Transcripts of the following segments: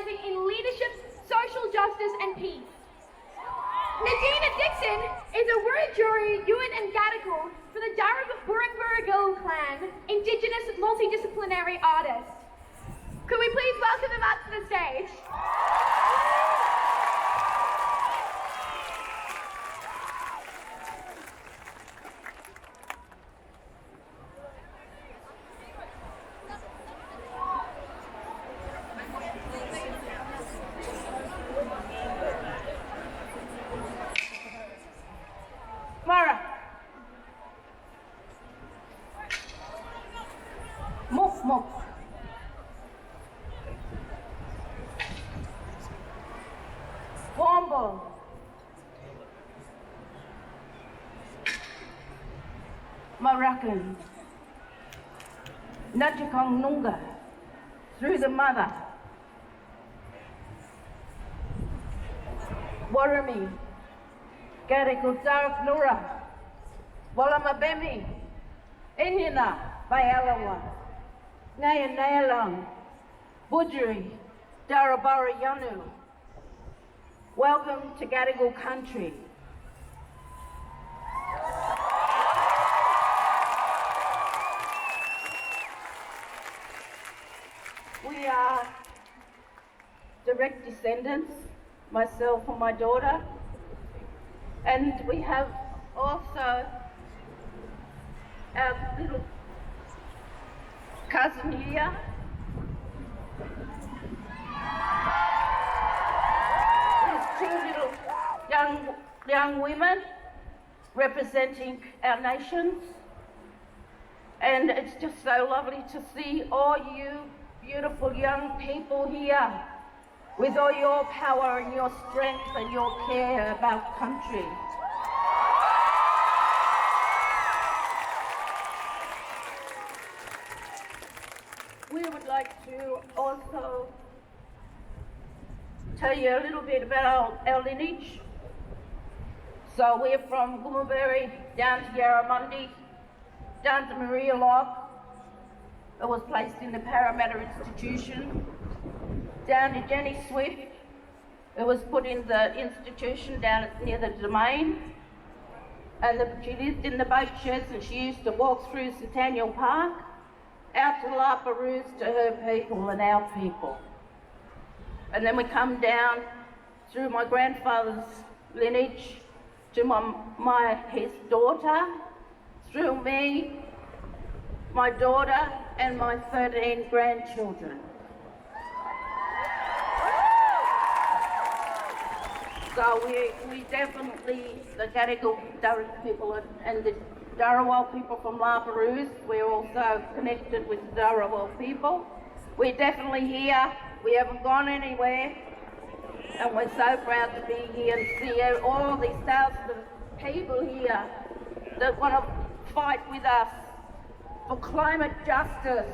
specialising in leadership, social justice and peace. Nadina Dixon is a Wiradjuri, Yuin and Gadigal for the Burunburugil clan, Indigenous multidisciplinary artist. Could we please welcome them up to the stage? Mara. Mop, mop. Wombo. Marakan. Najakong Nunga. Through the mother. Warami. Garikutark Nura, Walamabemi, Inyana, Bayalawa, Naya Nayalang, Budjuri, Darabara Yanu. Welcome to Gadigal country. We are direct descendants, myself and my daughter. And we have also our little cousin here. There's two little young women representing our nations. And it's just so lovely to see all you beautiful young people here with all your power and your strength and your care about country. We would like to also tell you a little bit about our lineage. So we're from Gummerbury down to Yarramundi, down to Maria Lock. It was placed in the Parramatta Institution. Down to Jenny Swift, it was put in the institution down near the Domain. And she lived in the boat sheds and she used to walk through Centennial Park, out to La Perouse to her people and our people. And then we come down through my grandfather's lineage to his daughter, through me, my daughter, and my 13 grandchildren. So we definitely, the Gadigal people and the Dharawal people from La Perouse, we're also connected with the Dharawal people. We're definitely here, we haven't gone anywhere, and we're so proud to be here and see all these thousands of people here that want to fight with us for climate justice.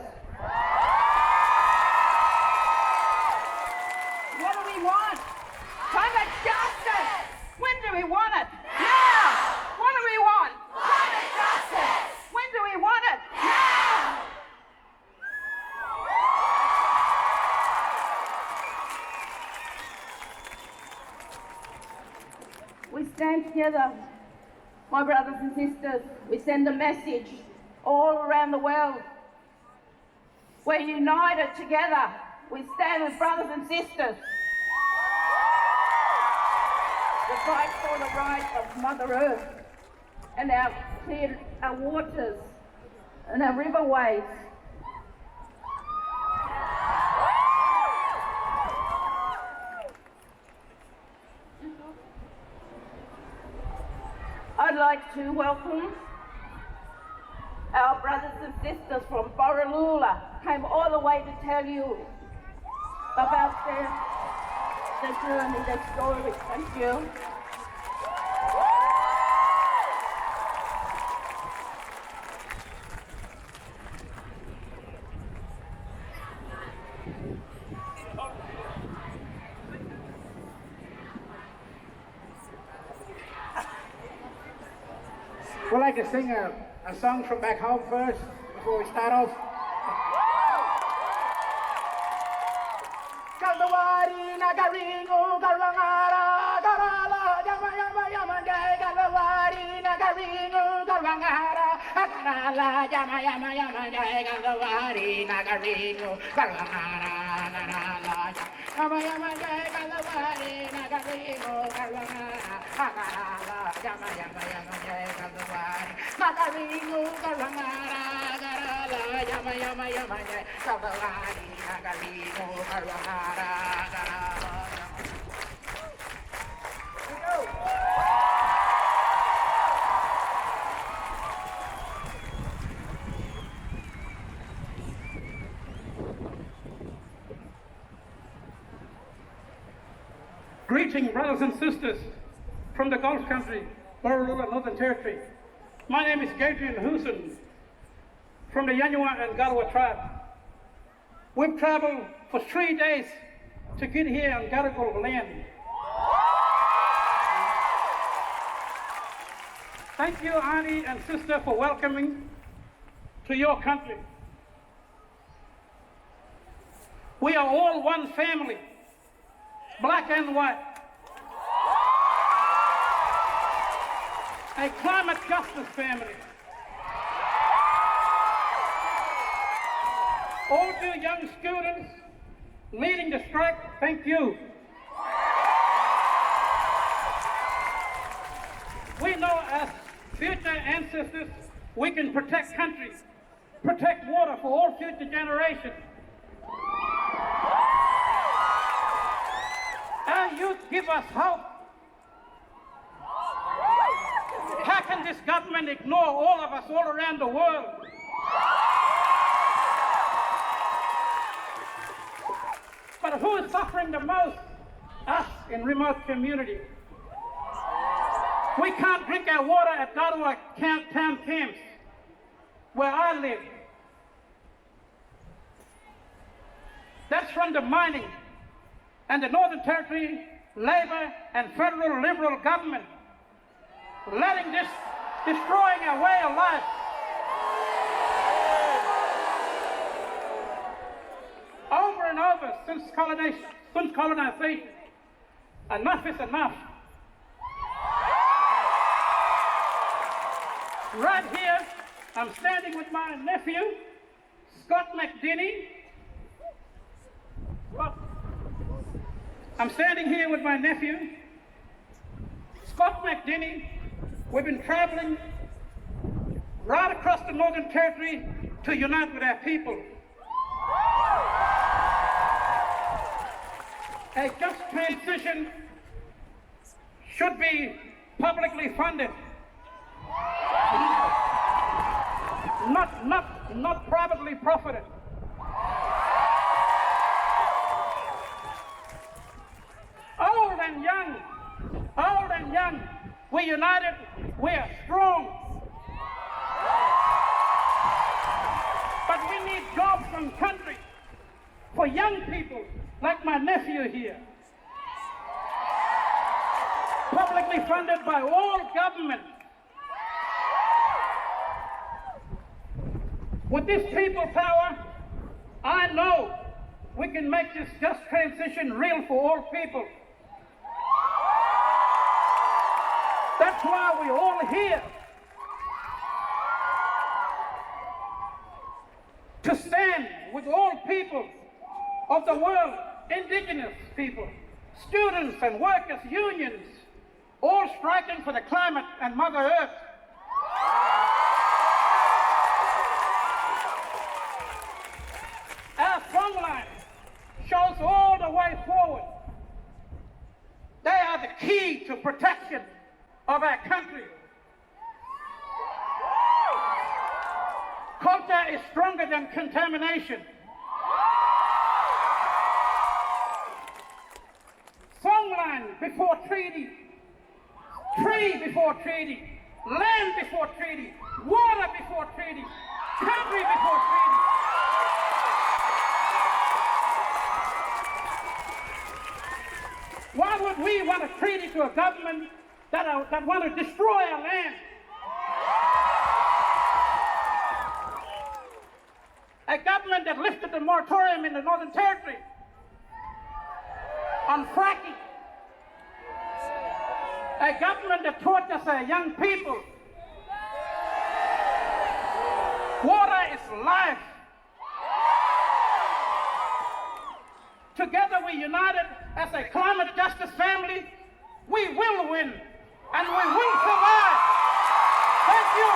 What do we want? Climate justice! When do we want it? Now! What do we want? Climate justice! When do we want it? Now! We stand together, my brothers and sisters. We send a message all around the world. We're united together. We stand as brothers and sisters. The fight for the right of Mother Earth and our waters and our riverways. I'd like to welcome our brothers and sisters from Borroloola, came all the way to tell you about their journey, their story. Thank you. We'd like to sing a song from back home first, before we start off. Kalawari nagaringo galwangara garala yama yama yama jai Kalawari nagaringo galwangara garala yama yama yama jai Kalawari nagaringo galwangara garala yama yama jai Kalawari nagaringo galwangara garala yama yama yama jai Kalawari nagaringo galwangara garala yama yama yama jai Kalawari nagaringo galwangara. Greeting, brothers and sisters from the Gulf country, Borroloola, Northern Territory. My name is Gabriel Hoosen from the Yanyuwa and Garawa tribe. We've traveled for 3 days to get here on Gadigal land. Thank you, Auntie and sister, for welcoming to your country. We are all one family, black and white. A climate justice family. All you young students leading the strike, thank you. We know as future ancestors, we can protect country, protect water for all future generations. Our youth give us hope. How can this government ignore all of us all around the world? But who is suffering the most? Us in remote communities. We can't drink our water at Garawa town camps, where I live. That's from the mining and the Northern Territory Labor and federal Liberal government letting this, destroying our way of life. Over and over since colonization, enough is enough. Right here, I'm standing with my nephew, Scott McDinney. I'm standing here with my nephew, Scott McDinney. We've been traveling right across the Northern Territory to unite with our people. A just transition should be publicly funded, not privately profited. Old and young, we're united, we are strong. But we need jobs and country for young people like my nephew here. Publicly funded by all governments. With this people power, I know we can make this just transition real for all people. That's why we're all here. To stand with all people of the world, indigenous people, students and workers, unions, all striking for the climate and Mother Earth. Our songline shows all the way forward. They are the key to protection of our country. Culture is stronger than contamination. Songline before treaty, tree before treaty, land before treaty, water before treaty, country before treaty. Why would we want a treaty to a government that want to destroy our land? A government that lifted the moratorium in the Northern Territory. on fracking. A government that tortures our young people. Water is life. Together we united as a climate justice family. We will win and we will survive. Thank you.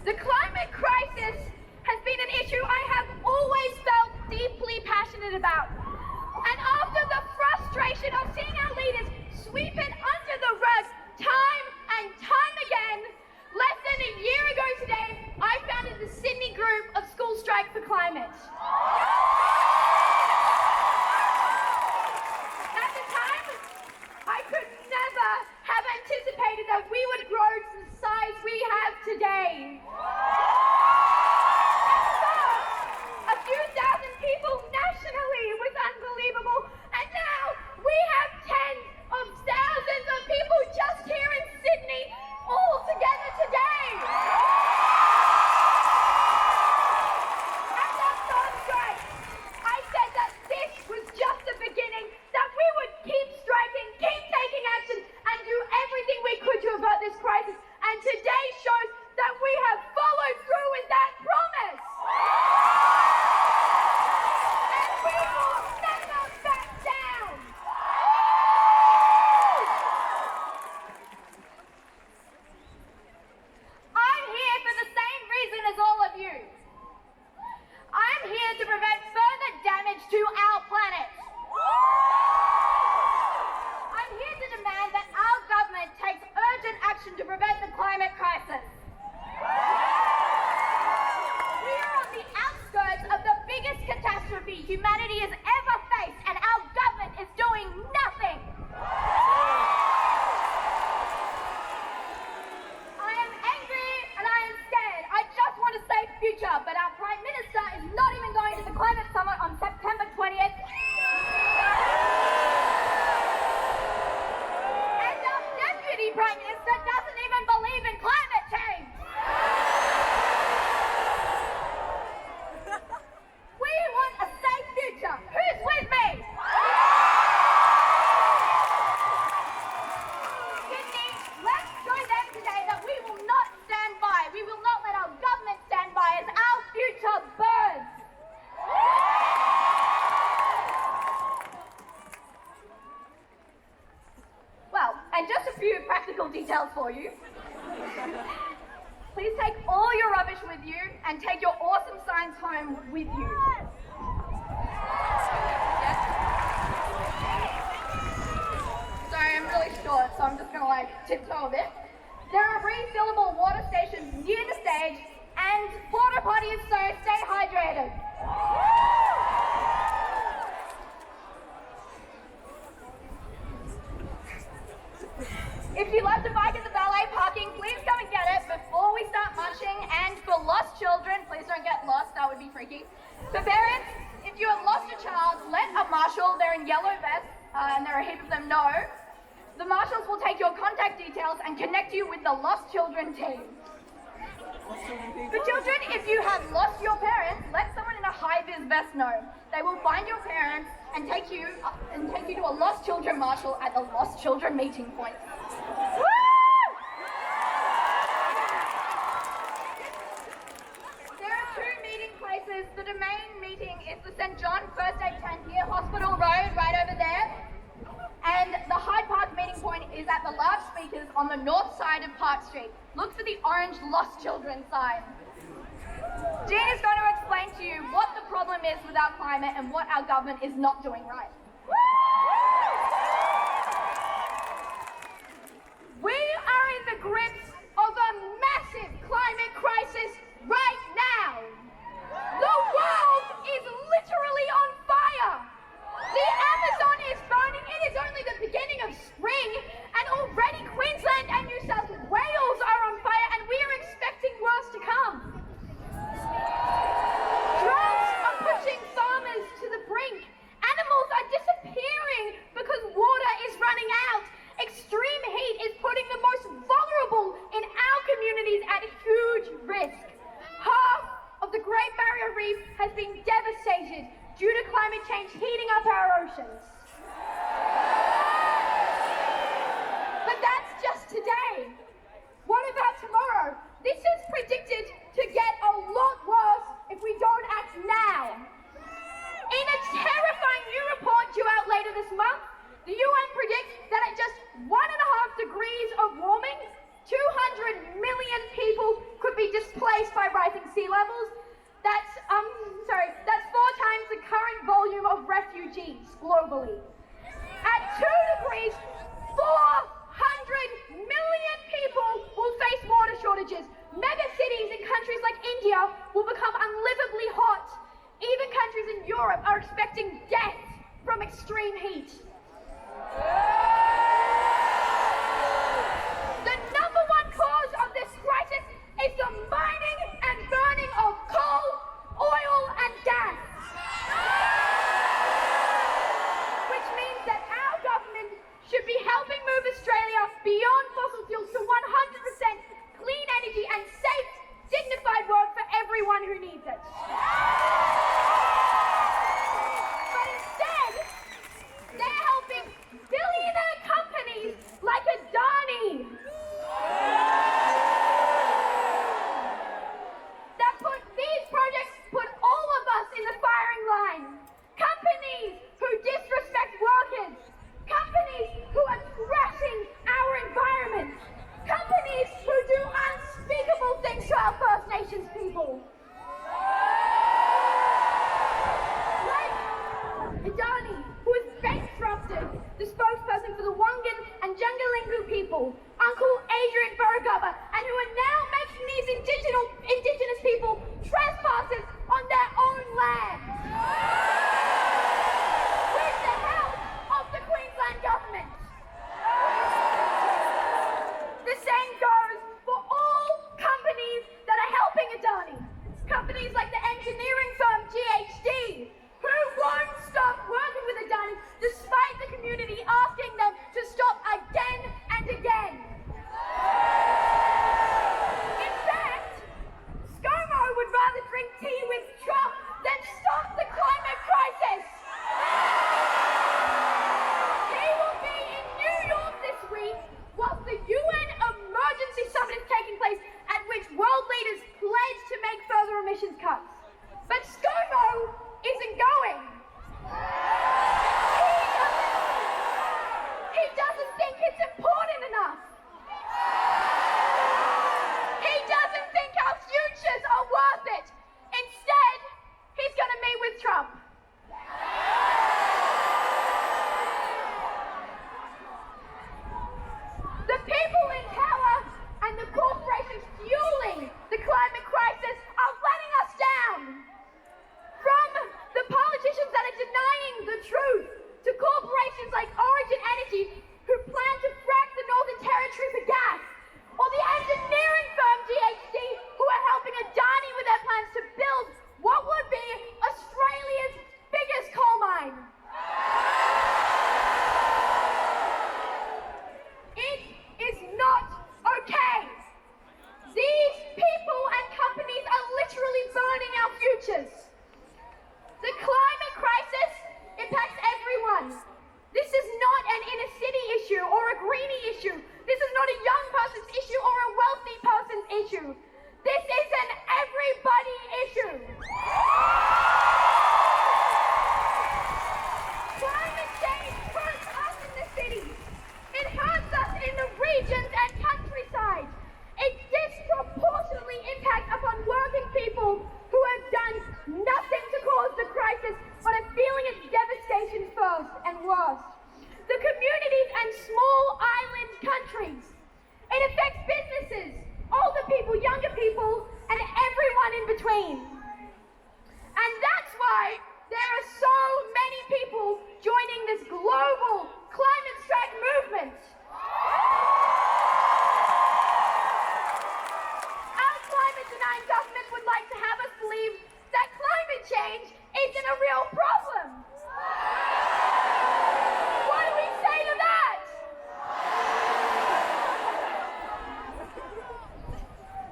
The climate crisis has been an issue I have always felt deeply passionate about. And after the frustration of seeing our leaders sweep it under the rug time and time again, less than a year ago today, I founded the Sydney group of School Strike for Climate. At the time, I could never have anticipated that we would grow to the size we have today. At first, a few thousand people nationally was unbelievable, and now we have tens of thousands of people just here in Sydney all together today. At that first strike, I said that this was just the beginning, that we would keep striking, keep taking action, and do everything we could to avert this crisis. And today shows that we have followed through with that promise. And we will never back down. I'm here for the same reason as all of you. I'm here to prevent further damage to our planet. I'm here to demand that our government takes urgent action to prevent the climate crisis. We are on the outskirts of the biggest catastrophe humanity has ever faced, and our government is doing nothing. I am angry and I am scared. I just want a safe future, but our Prime Minister is not even going to the climate summit on September 20th. And our Deputy Prime Minister doesn't even believe in climate change. We want a safe future. Who's with me? Sydney, let's show them today that we will not stand by. We will not let our government stand by as our future burns. Well, and just a few practical details for you. Please take all your rubbish with you and take your awesome signs home with you. Sorry, I'm really short, so I'm just gonna tiptoe a bit. There are refillable water stations near the stage and porta potties, so stay hydrated. If you left a bike at the valet parking, please come and get it before we start marching. And for lost children, please don't get lost, that would be freaky. For parents, if you have lost a child, let a marshal, they're in yellow vests, and there are a heap of them, know. The marshals will take your contact details and connect you with the lost children team. For children, if you have lost your parents, let someone in a high-vis vest know. They will find your parents and take you to a lost children marshal at the lost children meeting point. Woo! There are two meeting places. The main meeting is the St. John First Aid Tent near Hospital Road, right over there. And the Hyde Park meeting point is at the large loudspeakers on the north side of Park Street. Look for the orange lost children sign. Jean is going to explain to you what the problem is with our climate and what our government is not doing right. We are in the grips of a massive climate crisis right now. The world is literally on fire. The Amazon is burning. It is only the beginning of spring, and already Queensland and New South Wales are on fire, and we are expecting worse to come. Droughts are pushing farmers to the brink. Animals are disappearing because water is running out. Extreme heat is putting the most vulnerable in our communities at huge risk. Half of the Great Barrier Reef has been devastated due to climate change heating up our oceans. But that's just today. What about tomorrow? This is predicted to get a lot worse if we don't act now. In a terrifying new report due out later this month, the UN predicts that at just 1.5 degrees of warming, 200 million people could be displaced by rising sea levels. That's 4 times the current volume of refugees globally. At 2 degrees, 400 million people will face water shortages. Mega cities in countries like India will become unlivably hot. Even countries in Europe are expecting death from extreme heat. The number one cause of this crisis is the mining and burning of coal, oil, and gas. Which means that our government should be helping move Australia beyond fossil fuels to 100% clean energy and safe, dignified work for everyone who needs it. But instead, they're helping billionaire companies like Adani. These projects put all of us in the firing line. Companies who disrespect workers. Companies who are trashing our environment. Companies who do unspeakable things to our First Nations people. Like Adani, who has bankrupted the spokesperson for the Wangan and Jungalingu people, Uncle Adrian Burgubba, and who are now making these indigenous people trespassers on their own land. With the help of the Queensland government. The same goes for all companies that are helping Adani. Companies like the engineering firm GHD, who won't stop working with Adani despite the community asking them to stop again and again. different. Our climate-denying government would like to have us believe that climate change isn't a real problem. What do we say to that?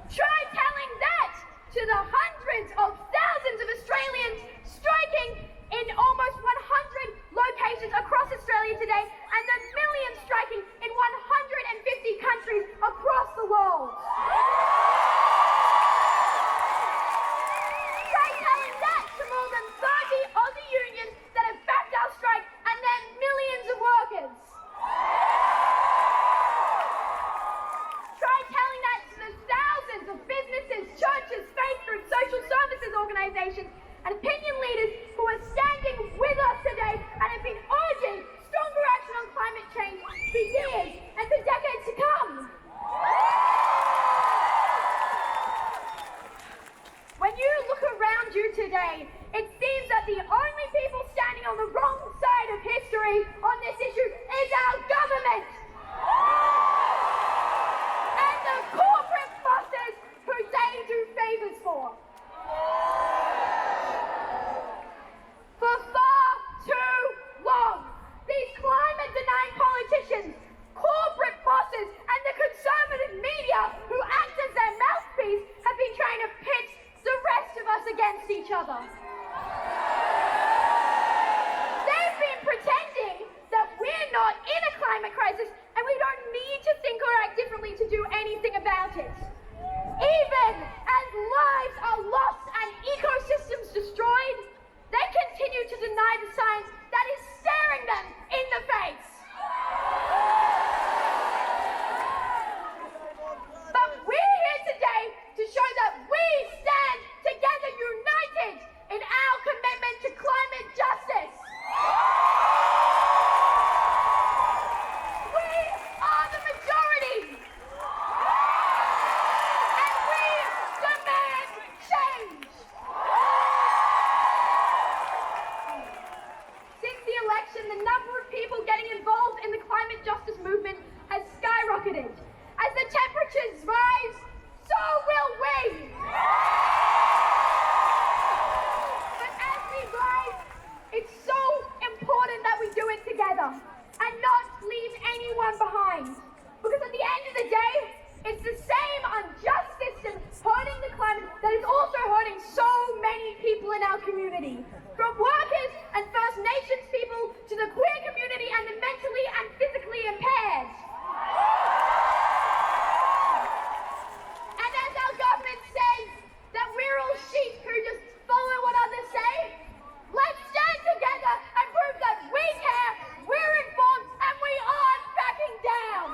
Try telling that to the hundreds of thousands of Australians striking in almost 100 locations across Australia today and the millions striking in 150 countries across the world. Try telling that to more than 30 Aussie unions that have backed our strike and then millions of workers. Try telling that to the thousands of businesses, churches, faith groups, social services organisations and opinion leaders who are standing with us today and have been urging stronger action on climate change for years and for decades to come. When you look around you today, it seems that the only people standing on the wrong side of history on this issue is our government. And the corporate bosses who they do favours for. For far too long, these climate-denying politicians, corporate bosses, and the conservative media who act as their mouthpiece have been trying to pit the rest of us against each other. They've been pretending that we're not in a climate crisis and we don't need to think or act differently to do anything about it. Even as lives are lost and ecosystems destroyed, they continue to deny the science that is staring them in the face. But we're here today to show that we stand together united in our commitment to climate justice. We are the majority. And we demand change. Since the election, the number of people getting involved in the climate justice movement has skyrocketed. As the temperatures rise, so will we. But as we rise, it's so important that we do it together and not leave anyone behind. Because at the end of the day, it's the same unjust system hurting the climate that is also hurting so many people in our community. From workers and First Nations people to the queer community and the mentally and physically impaired. And as our government says that we're all sheep who just follow what others say, let's stand together and prove that we care, we're informed, and we aren't backing down.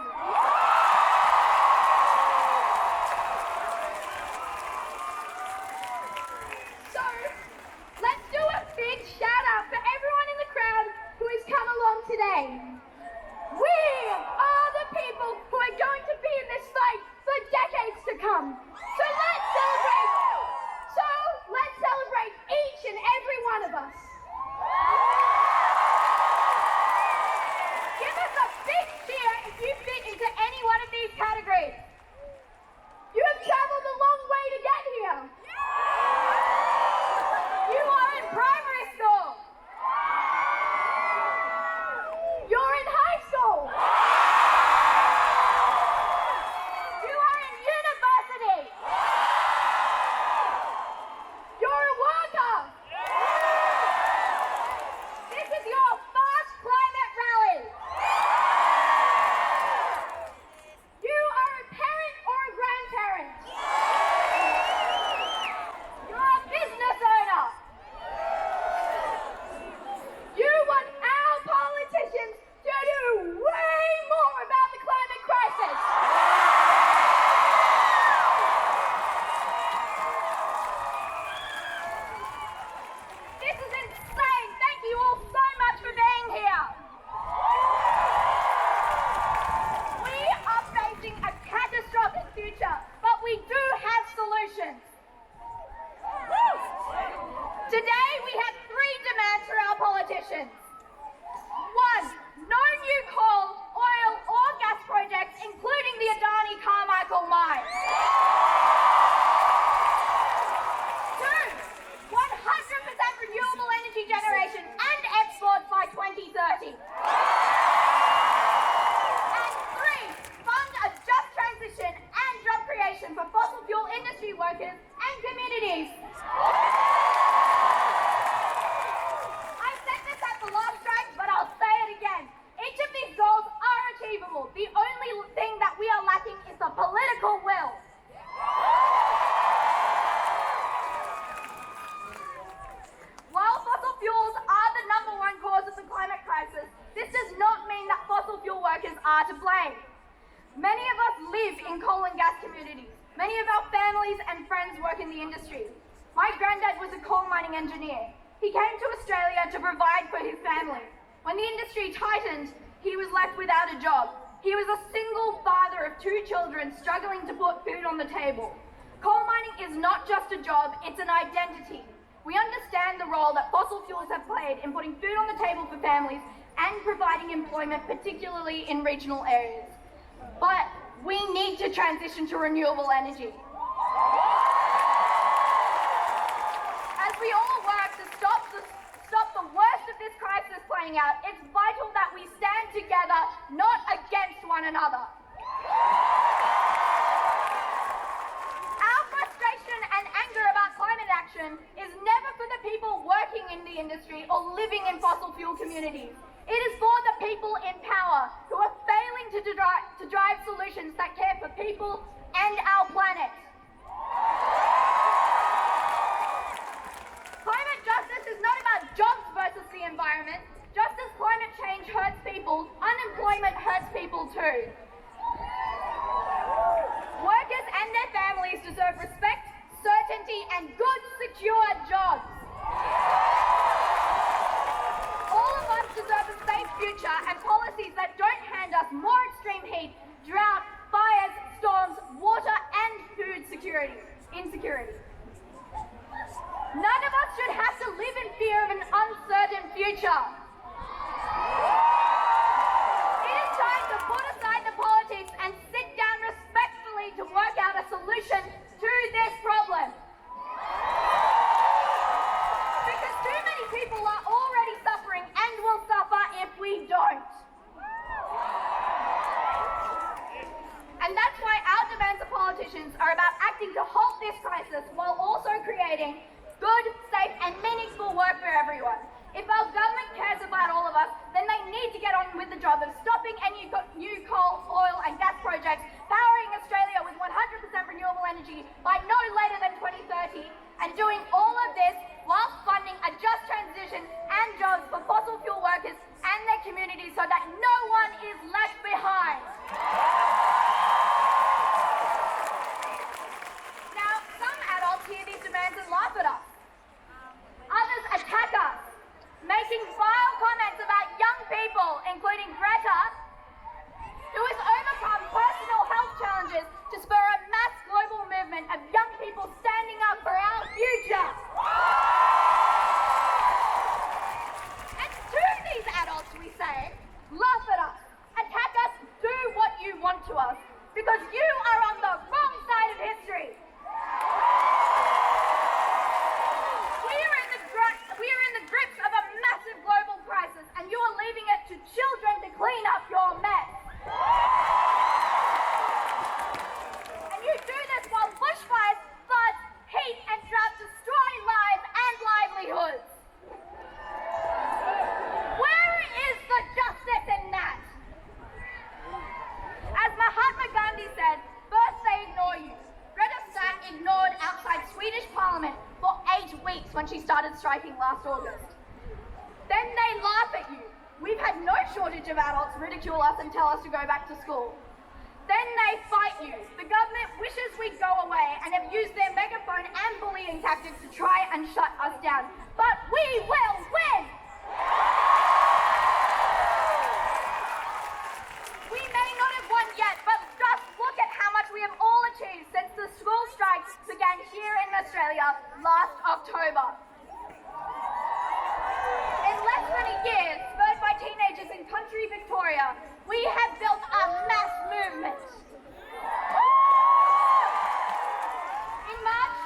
So, let's do it achievable. The only thing that we are lacking is the political will. While fossil fuels are the #1 cause of the climate crisis, this does not mean that fossil fuel workers are to blame. Many of us live in coal and gas communities. Many of our families and friends work in the industry. My granddad was a coal mining engineer. He came to Australia to provide for his family. When the industry tightened, he was left without a job. He was a single father of 2 children struggling to put food on the table. Coal mining is not just a job, it's an identity. We understand the role that fossil fuels have played in putting food on the table for families and providing employment, particularly in regional areas. But we need to transition to renewable energy. As we all work to stop the worst of this crisis playing out, it's vital that we stand together, not against one another. Our frustration and anger about climate action is never for the people working in the industry or living in fossil fuel communities. It is for the people in power who are failing to drive solutions that care for people and our planet. Climate justice is not about jobs versus the environment. Just as climate change hurts people, unemployment hurts people too. Workers and their families deserve respect, certainty, and good, secure jobs. All of us deserve a safe future and policies that don't hand us more extreme heat, drought, fires, storms, water, and food insecurity. None of us should have to live in fear of an uncertain future. It is time to put aside the politics and sit down respectfully to work out a solution to this problem. Because too many people are already suffering and will suffer if we don't. And that's why our demands of politicians are about acting to halt this crisis while also creating good, safe, and meaningful work for everyone. If our government cares about all of us, then they need to get on with the job of stopping any new coal, oil, and gas projects, powering Australia with 100% renewable energy by no later than 2030, and doing all of this whilst funding a just transition and jobs for fossil fuel workers and their communities so that no one is left behind. Now, some adults hear these demands and laugh at us. Others attack us, making vile comments about young people, including Greta, who has overcome personal health challenges to spur a mass global movement of young people standing up for our future. And to these adults we say, laugh at us, attack us, do what you want to us, because you are on the wrong side of history. We are in the grips of a massive global crisis, and you are leaving it to children to clean up your mess. And you do this while bushfires, floods, heat, and drought destroy lives and livelihoods. Where is the justice in that? As Mahatma Gandhi said, first they ignore you. Greta sat ignored outside Swedish Parliament for 8 weeks when she started striking last August. Then they laugh at you. We've had no shortage of adults ridicule us and tell us to go back to school. Then they fight you. The government wishes we'd go away and have used their megaphone and bullying tactics to try and shut us down. But we will win! We may not have won yet, but just look at how much we have all achieved since the school strikes began here in Australia last October. In less than a year, spurred by teenagers in country Victoria, we have built a mass movement. In March,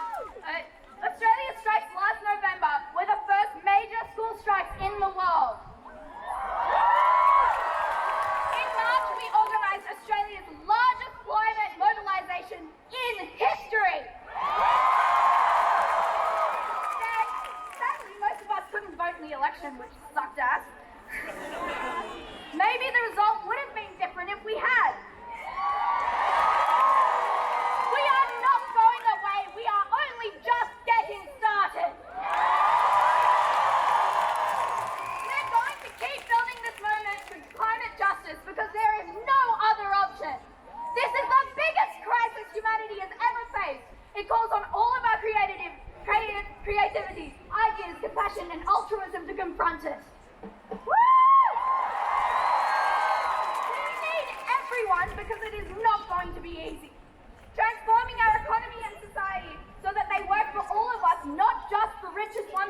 Australia's strikes last November were the first major school strikes in the world. In March, we organised Australia's largest climate mobilisation in history. Sadly, most of us couldn't vote in the election, which sucked ass. Maybe the result would have been different if we because it is not going to be easy. Transforming our economy and society so that they work for all of us, not just the richest 1%,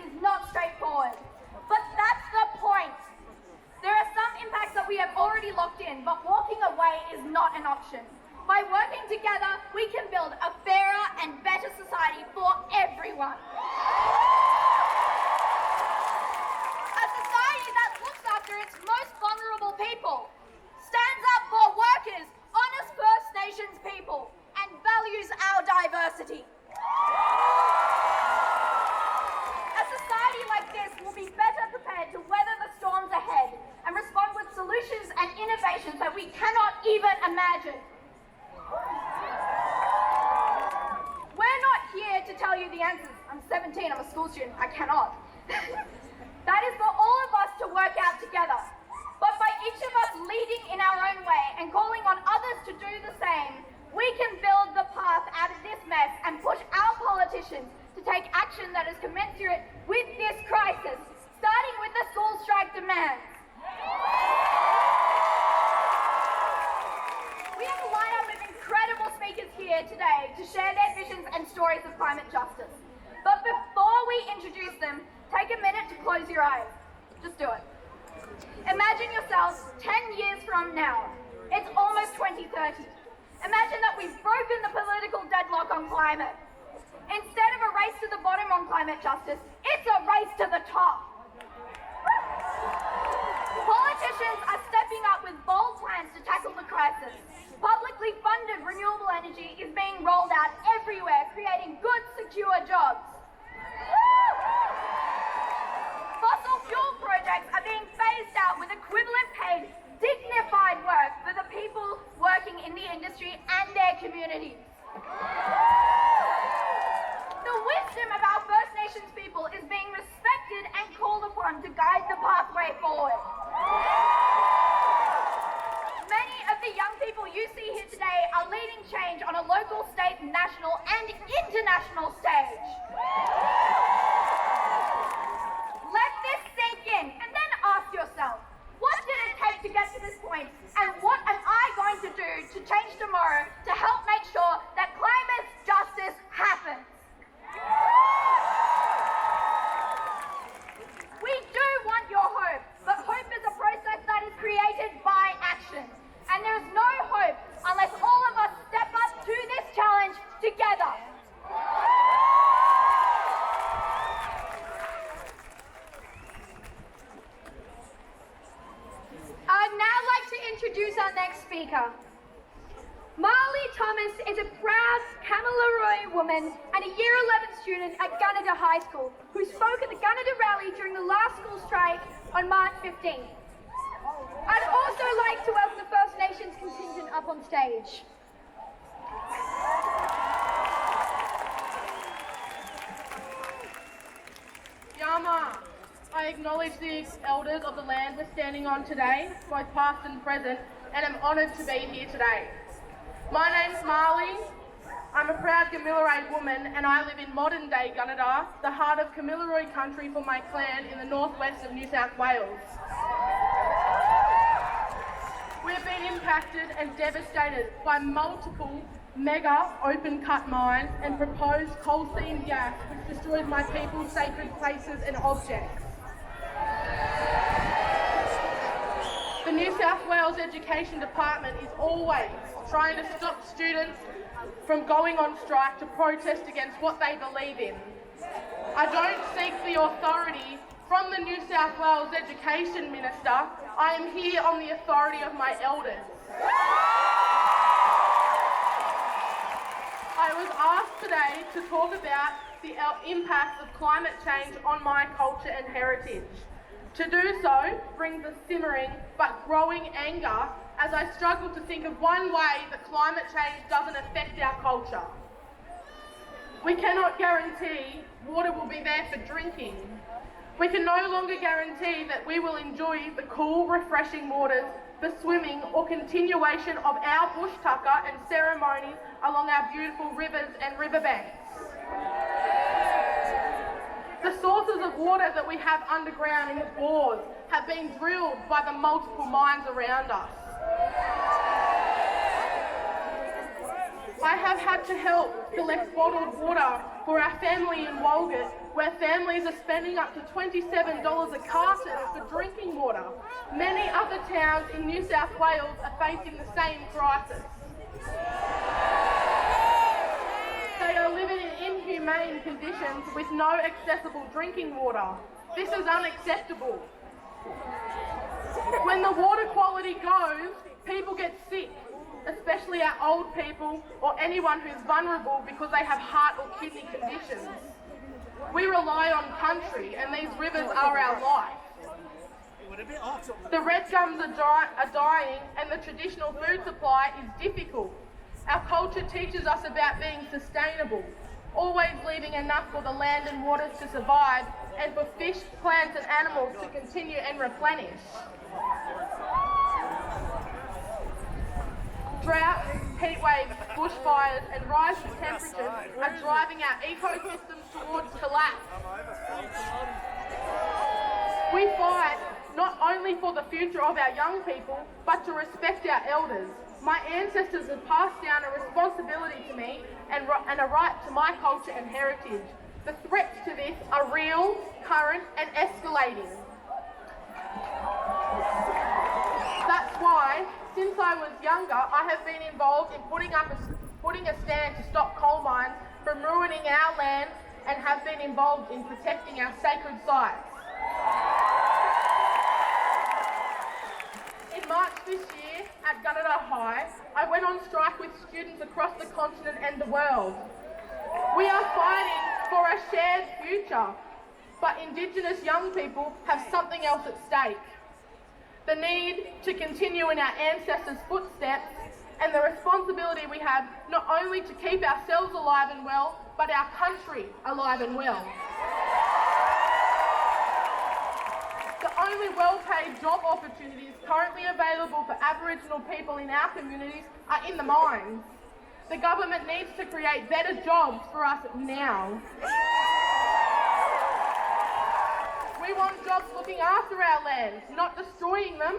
is not straightforward. But that's the point. There are some impacts that we have already locked in, but walking away is not an option. By working together, we can build a fairer and better society for everyone. A society that looks after its most vulnerable people, stands up for workers, honors First Nations people, and values our diversity. A society like this will be better prepared to weather the storms ahead and respond with solutions and innovations that we cannot even imagine. We're not here to tell you the answers. I'm 17, I'm a school student, I cannot. That is for all of us to work out together. But by each of us leading in our own way and calling on others to do the same, we can build the path out of this mess and push our politicians to take action that is commensurate with this crisis, starting with the school strike demands. We have a lineup of incredible speakers here today to share their visions and stories of climate justice. But before we introduce them, take a minute to close your eyes. Just do it. Imagine yourselves 10 years from now. It's almost 2030. Imagine that we've broken the political deadlock on climate. Instead of a race to the bottom on climate justice, it's a race to the top. Politicians are stepping up with bold plans to tackle the crisis. Publicly funded renewable energy is being rolled out everywhere, creating good, secure jobs. Fossil fuel projects are being phased out with equivalent paid, dignified work for the people working in the industry and their communities. The wisdom of our First Nations people is being respected and called upon to guide the pathway forward. Many of the young people you see here today are leading change on a local, state, national and international stage. Let this sink in and then ask yourself, what did it take to get to this point, and what am I going to do to change tomorrow to help make sure that climate justice happens? We do want your hope, but hope is a process that is created by action. And there is no hope unless all of us step up to this challenge together. I'd now like to introduce our next speaker. Marley Thomas is a proud Kamilaroi woman and a Year 11 student at Gunnedah High School who spoke at the Gunnedah rally during the last school strike on March 15th. I'd also like to welcome the First Nations contingent up on stage. Yama, I acknowledge the elders of the land we're standing on today, both past and present, and am honoured to be here today. My name's Marley. I'm a proud Kamilaroi woman and I live in modern day Gunnedah, the heart of Kamilaroi country for my clan in the northwest of New South Wales. We've been impacted and devastated by multiple mega open cut mines and proposed coal seam gas which destroys my people's sacred places and objects. The New South Wales Education Department is always trying to stop students from going on strike to protest against what they believe in. I don't seek the authority from the New South Wales Education Minister. I am here on the authority of my elders. I was asked today to talk about the impacts of climate change on my culture and heritage. To do so brings a simmering but growing anger as I struggle to think of one way that climate change doesn't affect our culture. We cannot guarantee water will be there for drinking. We can no longer guarantee that we will enjoy the cool, refreshing waters for swimming or continuation of our bush tucker and ceremonies along our beautiful rivers and riverbanks. The sources of water that we have underground in the bores have been drilled by the multiple mines around us. have had to help collect bottled water for our family in Walgett, where families are spending up to $27 a carton for drinking water. Many other towns in New South Wales are facing the same crisis. They are living in inhumane conditions with no accessible drinking water. This is unacceptable. When the water quality goes, people get sick, especially our old people or anyone who's vulnerable because they have heart or kidney conditions. We rely on country and these rivers are our life. The red gums are dying and the traditional food supply is difficult. Our culture teaches us about being sustainable, always leaving enough for the land and waters to survive and for fish, plants and animals to continue and replenish. Droughts, heat waves, bushfires and rising temperatures are driving our ecosystems towards collapse. We fight not only for the future of our young people, but to respect our elders. My ancestors have passed down a responsibility to me and a right to my culture and heritage. The threats to this are real, current and escalating. That's why, since I was younger, I have been involved in putting a stand to stop coal mines from ruining our land and have been involved in protecting our sacred sites. In March this year, at Gunnedah High, I went on strike with students across the continent and the world. We are fighting for a shared future, but Indigenous young people have something else at stake. The need to continue in our ancestors' footsteps and the responsibility we have not only to keep ourselves alive and well, but our country alive and well. The only well-paid job opportunities currently available for Aboriginal people in our communities are in the mines. The government needs to create better jobs for us now. We want jobs looking after our lands, not destroying them.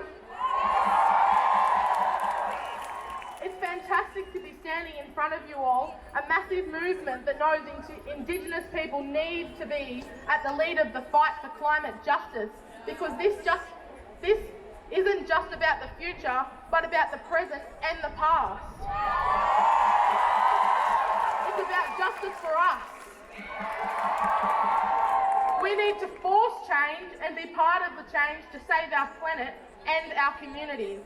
It's fantastic to be standing in front of you all, a massive movement that knows Indigenous people need to be at the lead of the fight for climate justice, because this isn't just about the future, but about the present and the past. It's about justice for us. We need to force change and be part of the change to save our planet and our communities.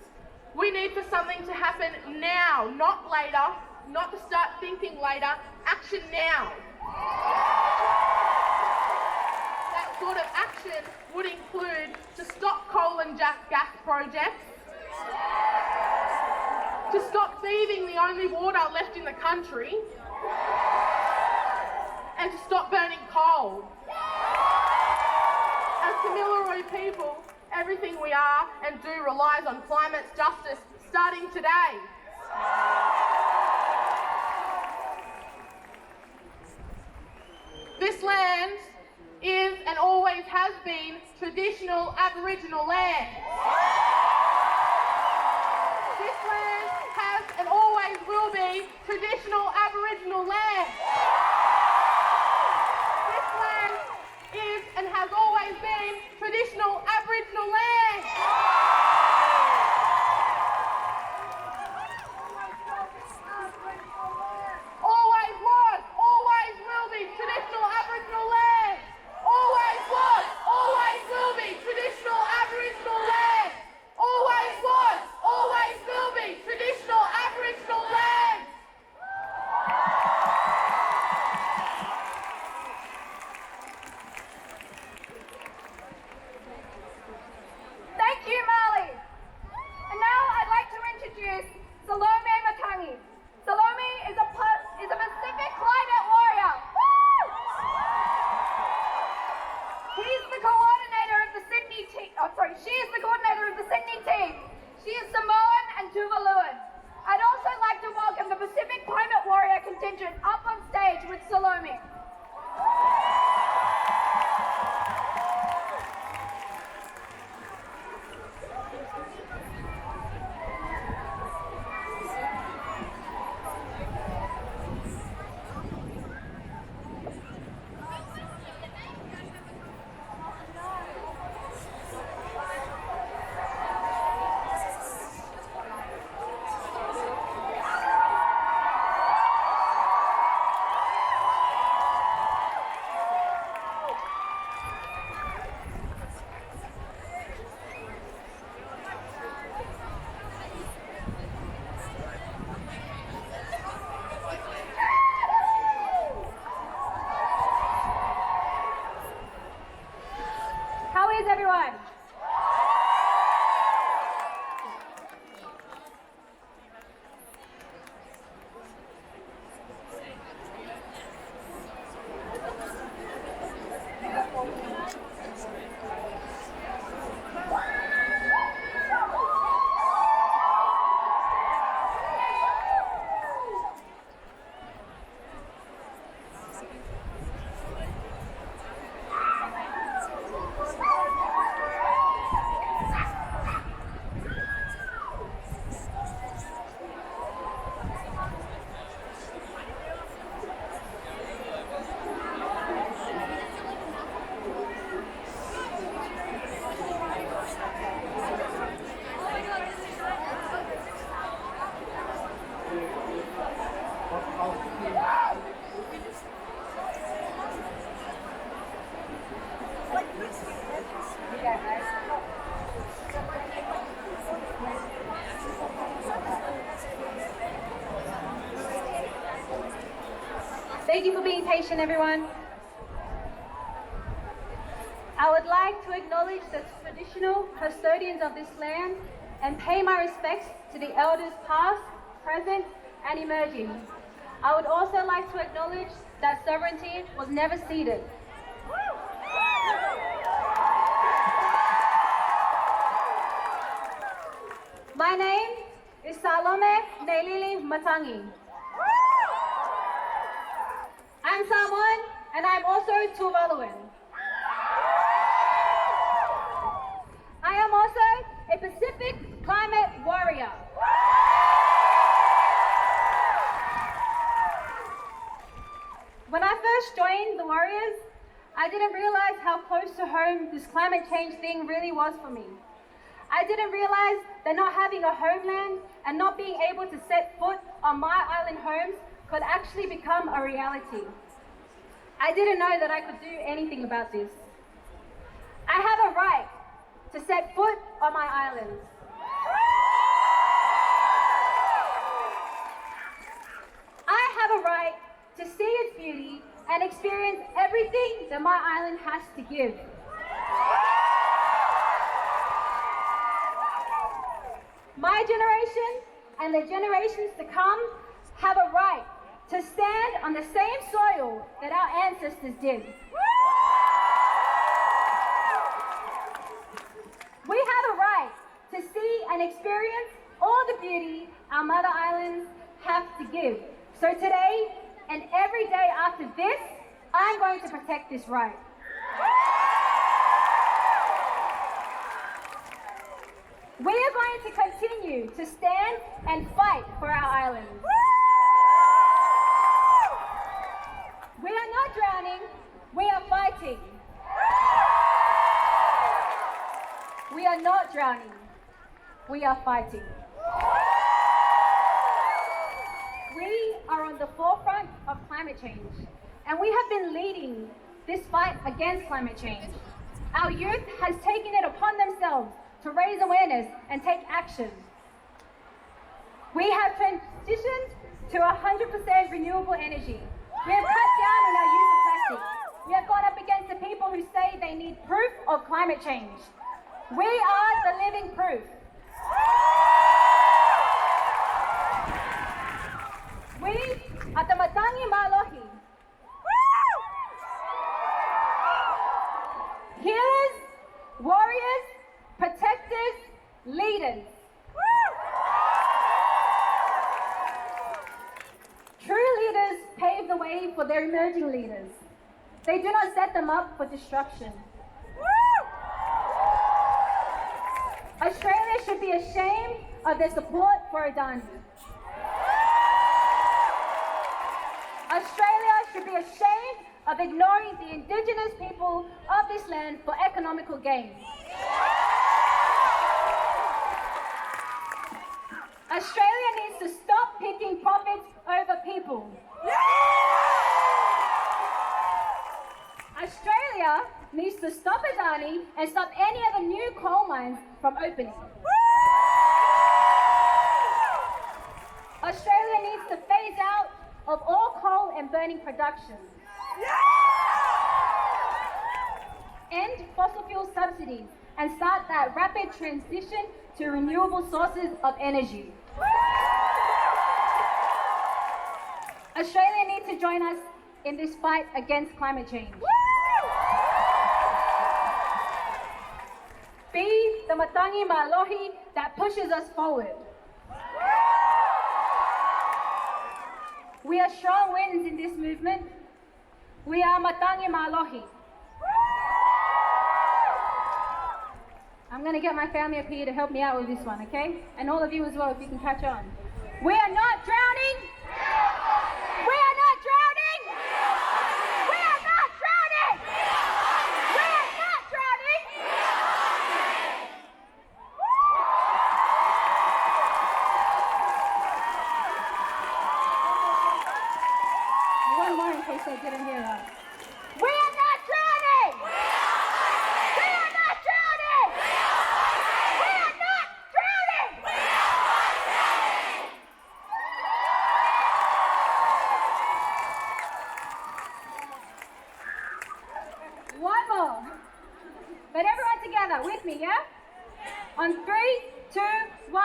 We need for something to happen now, not later, not to start thinking later, action now. That sort of action would include to stop coal and gas projects, to stop thieving the only water left in the country, and to stop burning coal. As Kamilaroi people, everything we are and do relies on climate justice starting today. This land is and always has been traditional Aboriginal land. This land has and always will be traditional Aboriginal land. This land is and has always been traditional Aboriginal land. Always was, always will be traditional Aboriginal land. Always was, always will be traditional Aboriginal land. Always was, always will be traditional Aboriginal land. Thank you, Marley. And now I'd like to introduce Salome Makangi. Salome is a Pacific climate warrior. Woo! He's the coordinator of the Sydney team. She is the coordinator of the Sydney team. She is Samoan and Tuvaluan. I'd also like to welcome the Pacific Climate Warrior contingent up on stage with Salome. Thank you for being patient, everyone. I would like to acknowledge the traditional custodians of this land and pay my respects to the elders past, present, and emerging. I would also like to acknowledge that sovereignty was never ceded. My name is Salome Nelili Matangi. I'm Samoan, and I'm also Tuvaluan. I am also a Pacific climate warrior. When I first joined the Warriors, I didn't realize how close to home this climate change thing really was for me. I didn't realize that not having a homeland and not being able to set foot on my island homes could actually become a reality. I didn't know that I could do anything about this. I have a right to set foot on my islands. I have a right to see its beauty and experience everything that my island has to give. My generation and the generations to come have a right to stand on the same soil that our ancestors did. We have a right to see and experience all the beauty our mother islands have to give. So today and every day after this, I'm going to protect this right. We are going to continue to stand and fight for our islands. We are not drowning, we are fighting. We are not drowning, we are fighting. We are on the forefront of climate change, and we have been leading this fight against climate change. Our youth has taken it upon themselves to raise awareness and take action. We have transitioned to 100% renewable energy. We have cut down on our use of plastic. We have gone up against the people who say they need proof of climate change. We are the living proof. We are the Matangi Malohi. Healers, warriors, protectors, leaders. True leaders pave the way for their emerging leaders. They do not set them up for destruction. Australia should be ashamed of their support for Adani. Australia should be ashamed of ignoring the Indigenous people of this land for economical gain. Australia needs to stop picking profits over people. Australia needs to stop Adani and stop any other new coal mines from opening. Australia needs to phase out of all coal and burning production. End fossil fuel subsidies and start that rapid transition to renewable sources of energy. Australia needs to join us in this fight against climate change. Be the Matangi Malohi that pushes us forward. We are strong winds in this movement. We are Matangi Malohi. I'm going to get my family up here to help me out with this one, okay? And all of you as well, if you can catch on. We are not drowning. We are not drowning. We are not drowning. We are not drowning. One more in case I didn't hear that. We are not drowning. We are not drowning. We are not drowning. me, yeah? On 3, 2, 1.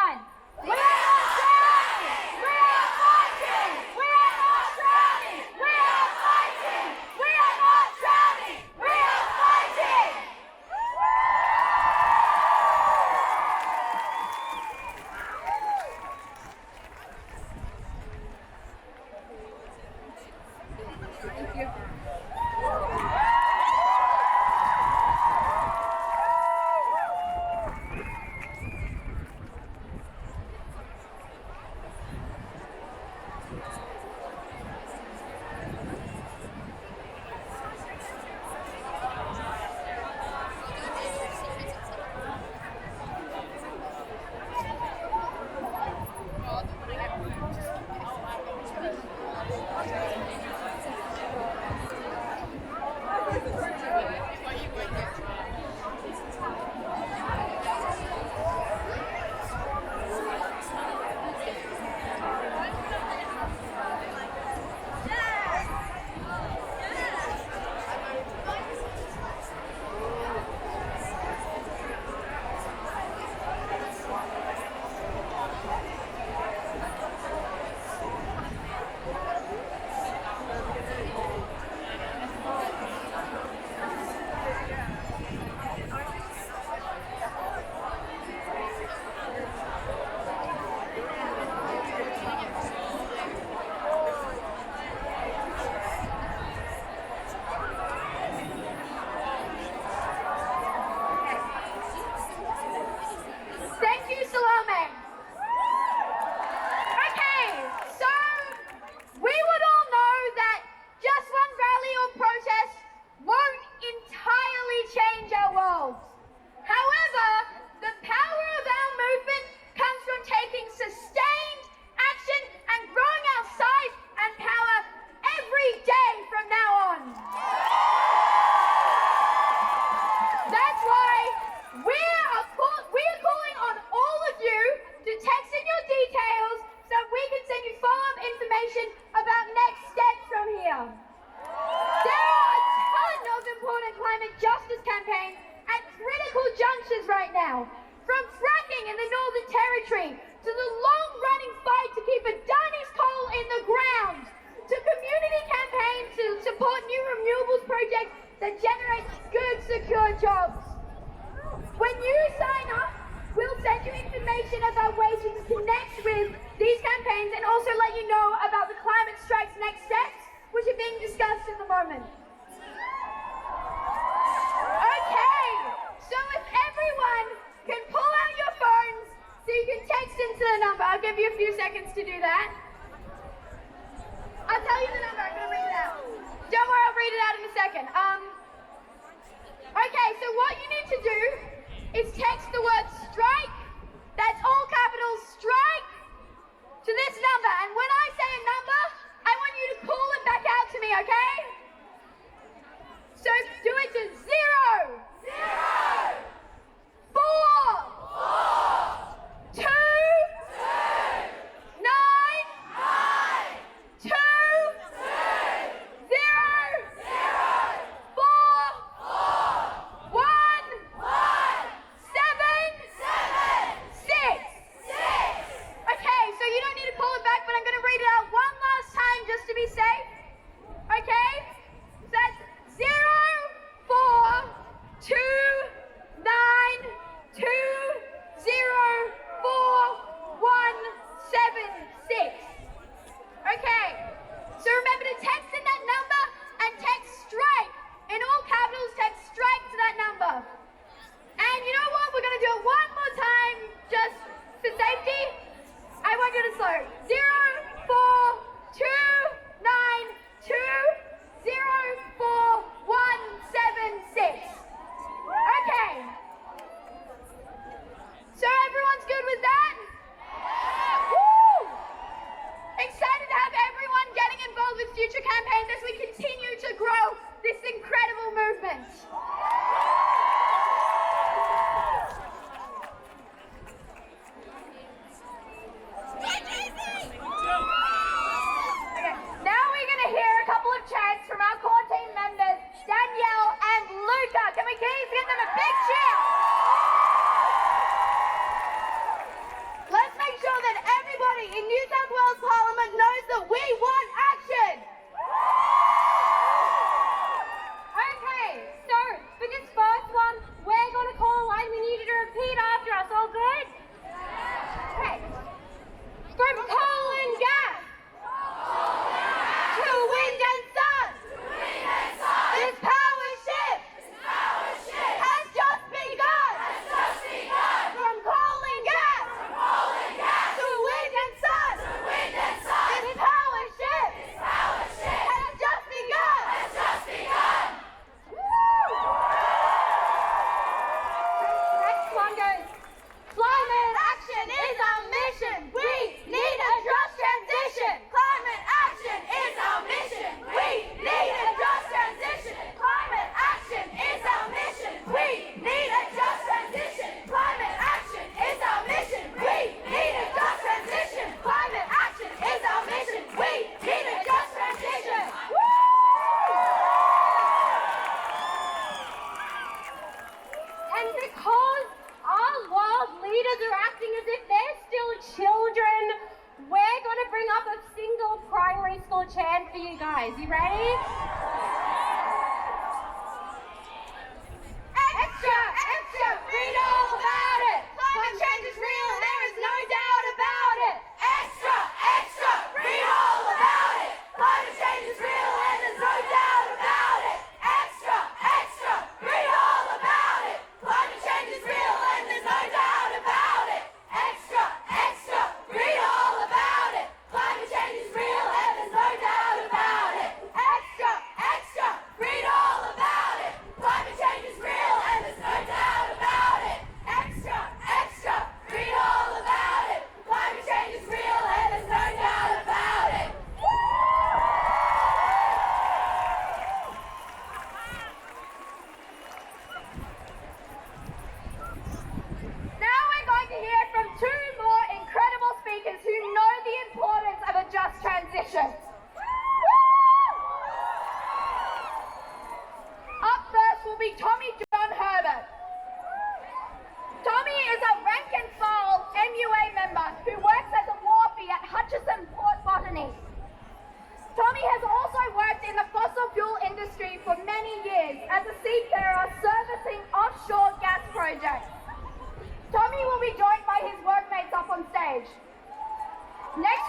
We are not drowning! We are fighting! We are not drowning! We are fighting! We are not drowning! We are fighting! Thank you, Salome. Okay, so we would all know that just one rally or protest won't entirely change our world. However, the power of our movement comes from taking sustained action and growing our size and power every day from now on. That's why we're calling on all of you to text in your details so we can send you follow-up information about next steps from here. There are a ton of important climate justice campaigns at critical junctures right now, from fracking in the Northern Territory to the long-running fight to keep Adani's coal in the ground, to community campaigns to support new renewables projects that generate good, secure jobs. When you sign up, we'll send you information about ways you can connect with these campaigns and also let you know about the Climate Strike's next steps, which are being discussed at the moment. Okay, so if everyone can pull out your phones so you can text into the number. I'll give you a few seconds to do that. I'll tell you the number, I'm gonna read it out. Don't worry, I'll read it out in a second. Okay, so what you need to do is text the word strike, that's all capitals, strike, to this number. And when I say a number, I want you to call it back out to me, okay? So do it to 0, 4, 2, 9, 2, 0, 4, 1, 7, 6. South Wales Parliament knows that we want action. Okay, so for this first one, we're going to call a line. We need you to repeat after us. All good? Okay. From coal and gas to wind and sun. This power shift has just begun. From coal and gas to wind and sun. This power shift has just begun. Next one goes. Climate action is our mission. We need a just transition. Climate action is our mission. We need a just transition. Climate action is our mission. We need a just transition. Climate action is our mission. We need a just transition. Climate action is our mission. We need a just transition. And because our world leaders are acting as if they're still children, we're going to bring up a single primary school chant for you guys. You ready? Extra, extra, read all about it. Climate change is real, there is no doubt about it. Extra, extra, read all about it. Climate change is real and there's no doubt about it. Extra, extra, read all about it. Climate change is real and there's no doubt about it. Extra, extra, read all about it. Climate change is real and there's no doubt about it. Extra, extra, read all about it. Climate change is real and there's no doubt about it. Extra, extra, read all about it. Climate change is real and there's no doubt about it. Now we're going to hear from two more incredible speakers who know the importance of a just transition. Up first will be Tommy John Herbert. Tommy is a rank and file MUA member who works as a wharfie at Hutchison Port Botany. Tommy has also worked in the fossil fuel industry for many years as a seafarer servicing offshore gas projects. Tommy will be joined by his workmates up on stage. Next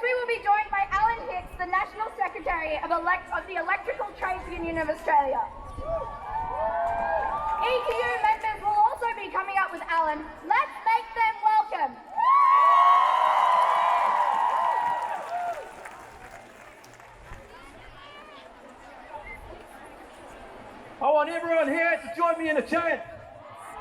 we will be joined by Alan Hicks, the National Secretary of the Electrical Trades Union of Australia. ETU members will also be coming up with Alan. Let's make them welcome. I want everyone here to join me in a chant.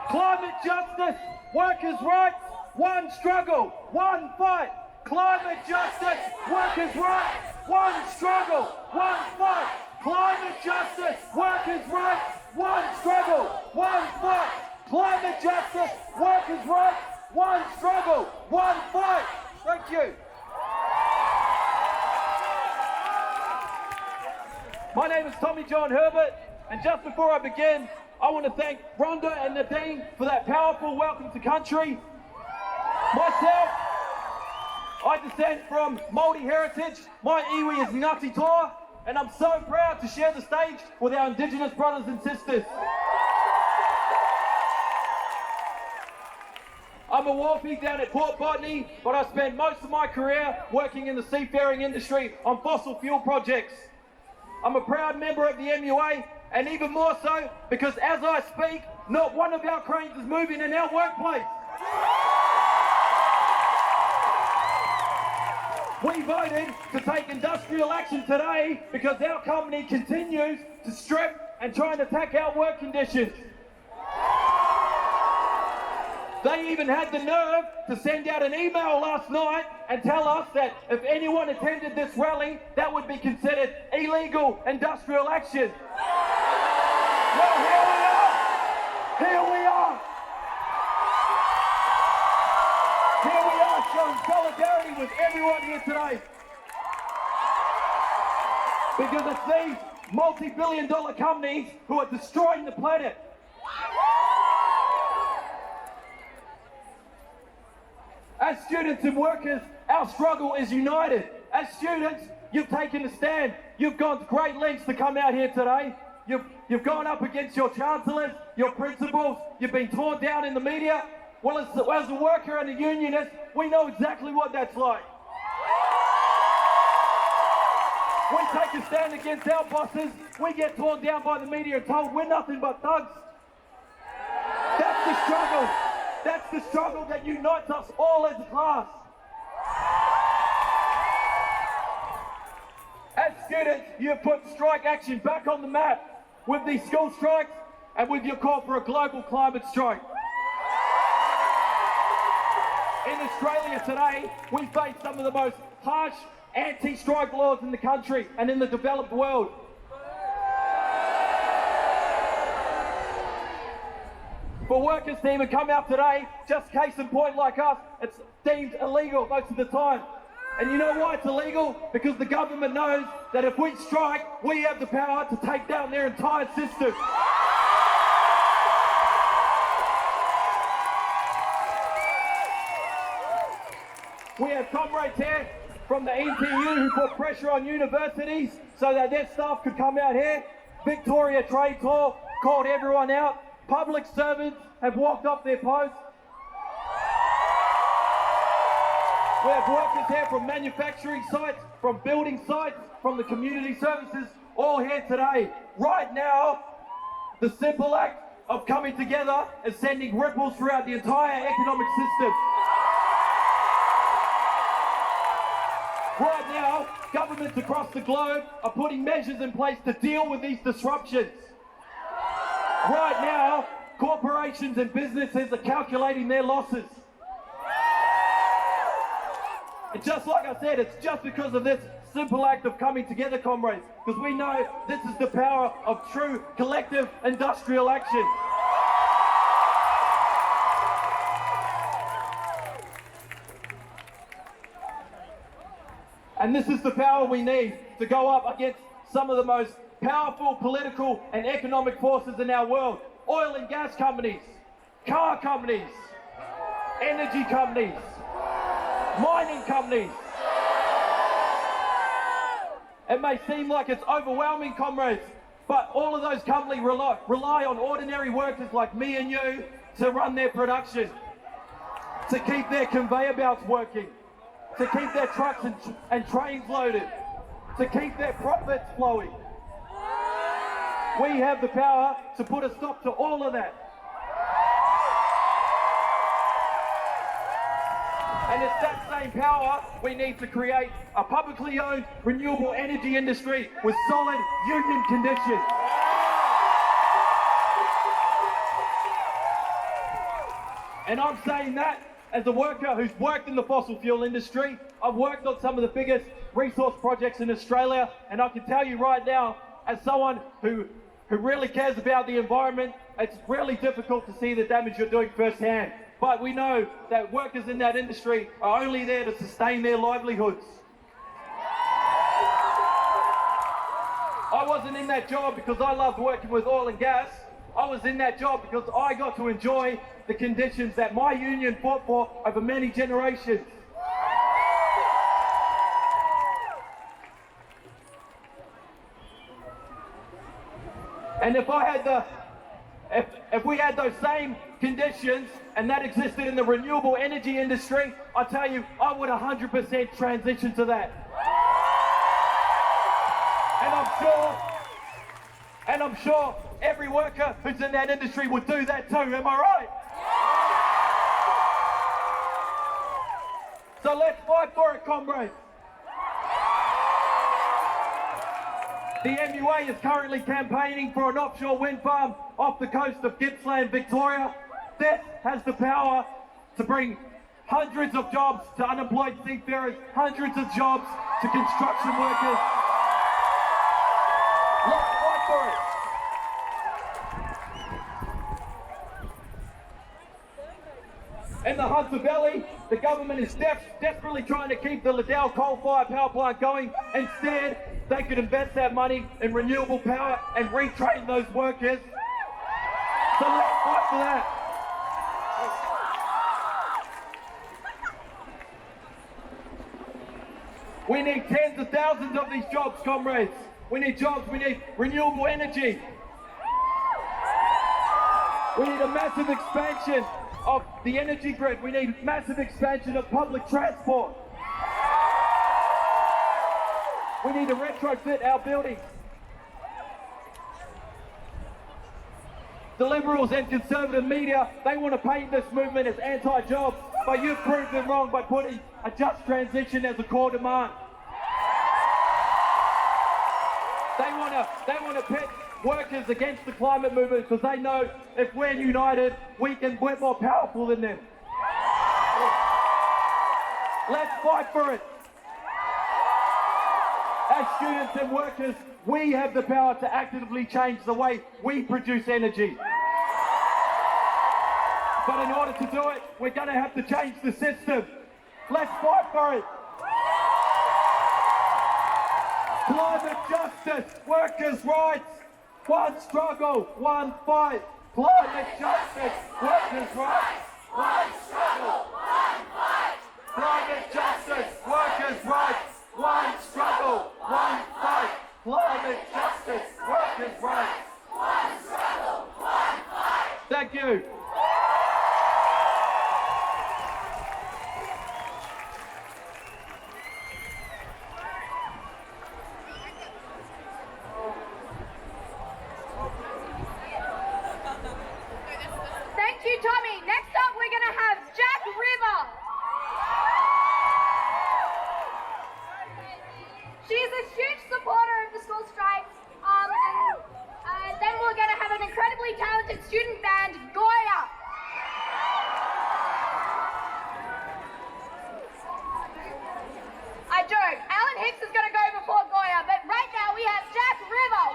Climate justice, workers' rights, one struggle, one fight. Climate justice, workers' rights, one struggle, one fight. Climate justice, workers' rights, one struggle, one fight. Climate justice, workers' rights, one struggle, one fight. Thank you. My name is Tommy John Herbert, and just before I begin, I want to thank Rhonda and Nadine for that powerful welcome to country. Myself, I descend from Māori heritage. My iwi is Ngati Toa, and I'm so proud to share the stage with our Indigenous brothers and sisters. I'm a wharfie down at Port Botany, but I spent most of my career working in the seafaring industry on fossil fuel projects. I'm a proud member of the MUA, and even more so because as I speak, not one of our cranes is moving in our workplace. We voted to take industrial action today because our company continues to strip and try and attack our work conditions. They even had the nerve to send out an email last night and tell us that if anyone attended this rally, that would be considered illegal industrial action. Well, here we are. Here we are. Here we are showing solidarity with everyone here today. Because it's these multi-billion-dollar companies who are destroying the planet. As students and workers, our struggle is united. As students, you've taken a stand. You've gone to great lengths to come out here today. You've gone up against your chancellors, your principals. You've been torn down in the media. Well, as a worker and a unionist, we know exactly what that's like. We take a stand against our bosses. We get torn down by the media and told we're nothing but thugs. That's the struggle. That's the struggle that unites us all as a class. As students, you've put strike action back on the map with these school strikes and with your call for a global climate strike. In Australia today, we face some of the most harsh anti-strike laws in the country and in the developed world. For workers to even come out today, just case in point like us, it's deemed illegal most of the time. And you know why it's illegal? Because the government knows that if we strike, we have the power to take down their entire system. We have comrades here from the NTU who put pressure on universities so that their staff could come out here. Victoria Trade Tour called everyone out. Public servants have walked off their posts. We have workers here from manufacturing sites, from building sites, from the community services, all here today. Right now, the simple act of coming together is sending ripples throughout the entire economic system. Right now, governments across the globe are putting measures in place to deal with these disruptions. Right now, corporations and businesses are calculating their losses. And just like I said, it's just because of this simple act of coming together, comrades, because we know this is the power of true collective industrial action. And this is the power we need to go up against some of the most powerful political and economic forces in our world. Oil and gas companies, car companies, energy companies, mining companies. It may seem like it's overwhelming, comrades, but all of those companies rely on ordinary workers like me and you to run their production, to keep their conveyor belts working, to keep their trucks and trains loaded, to keep their profits flowing. We have the power to put a stop to all of that. And it's that same power we need to create a publicly owned renewable energy industry with solid union conditions. And I'm saying that as a worker who's worked in the fossil fuel industry. I've worked on some of the biggest resource projects in Australia, and I can tell you right now, as someone who really cares about the environment, it's really difficult to see the damage you're doing firsthand. But we know that workers in that industry are only there to sustain their livelihoods. I wasn't in that job because I loved working with oil and gas. I was in that job because I got to enjoy the conditions that my union fought for over many generations. And if we had those same conditions and that existed in the renewable energy industry, I tell you, I would 100% transition to that. And I'm sure every worker who's in that industry would do that too, am I right? So let's fight for it, comrades. The MUA is currently campaigning for an offshore wind farm off the coast of Gippsland, Victoria. This has the power to bring hundreds of jobs to unemployed seafarers, hundreds of jobs to construction workers. Let's fight for it. In the Hunter Valley, the government is desperately trying to keep the Liddell coal-fired power plant going. Instead, they could invest that money in renewable power and retrain those workers. So let's fight for that. We need tens of thousands of these jobs, comrades. We need jobs, we need renewable energy. We need a massive expansion of the energy grid. We need massive expansion of public transport. We need to retrofit our buildings. The Liberals and Conservative media, they want to paint this movement as anti-jobs, but you've proved them wrong by putting a just transition as a core demand. They want to pit workers against the climate movement because they know if we're united, we're more powerful than them. Let's fight for it. As students and workers, we have the power to actively change the way we produce energy. But in order to do it, we're going to have to change the system. Let's fight for it. Climate justice, workers' rights, one struggle, one fight. Climate justice, workers' rights, one struggle, one fight. Climate justice, workers' rights, one struggle, one fight. Climate justice, workers' rights, one struggle, one fight. Thank you. Thank you, Tommy. Next up, we're going to have Jack River. She's a huge supporter of the school strike. And then we're going to have an incredibly talented student band, Goya. I joke. Alan Hicks is going to go before Goya, but right now we have Jack River.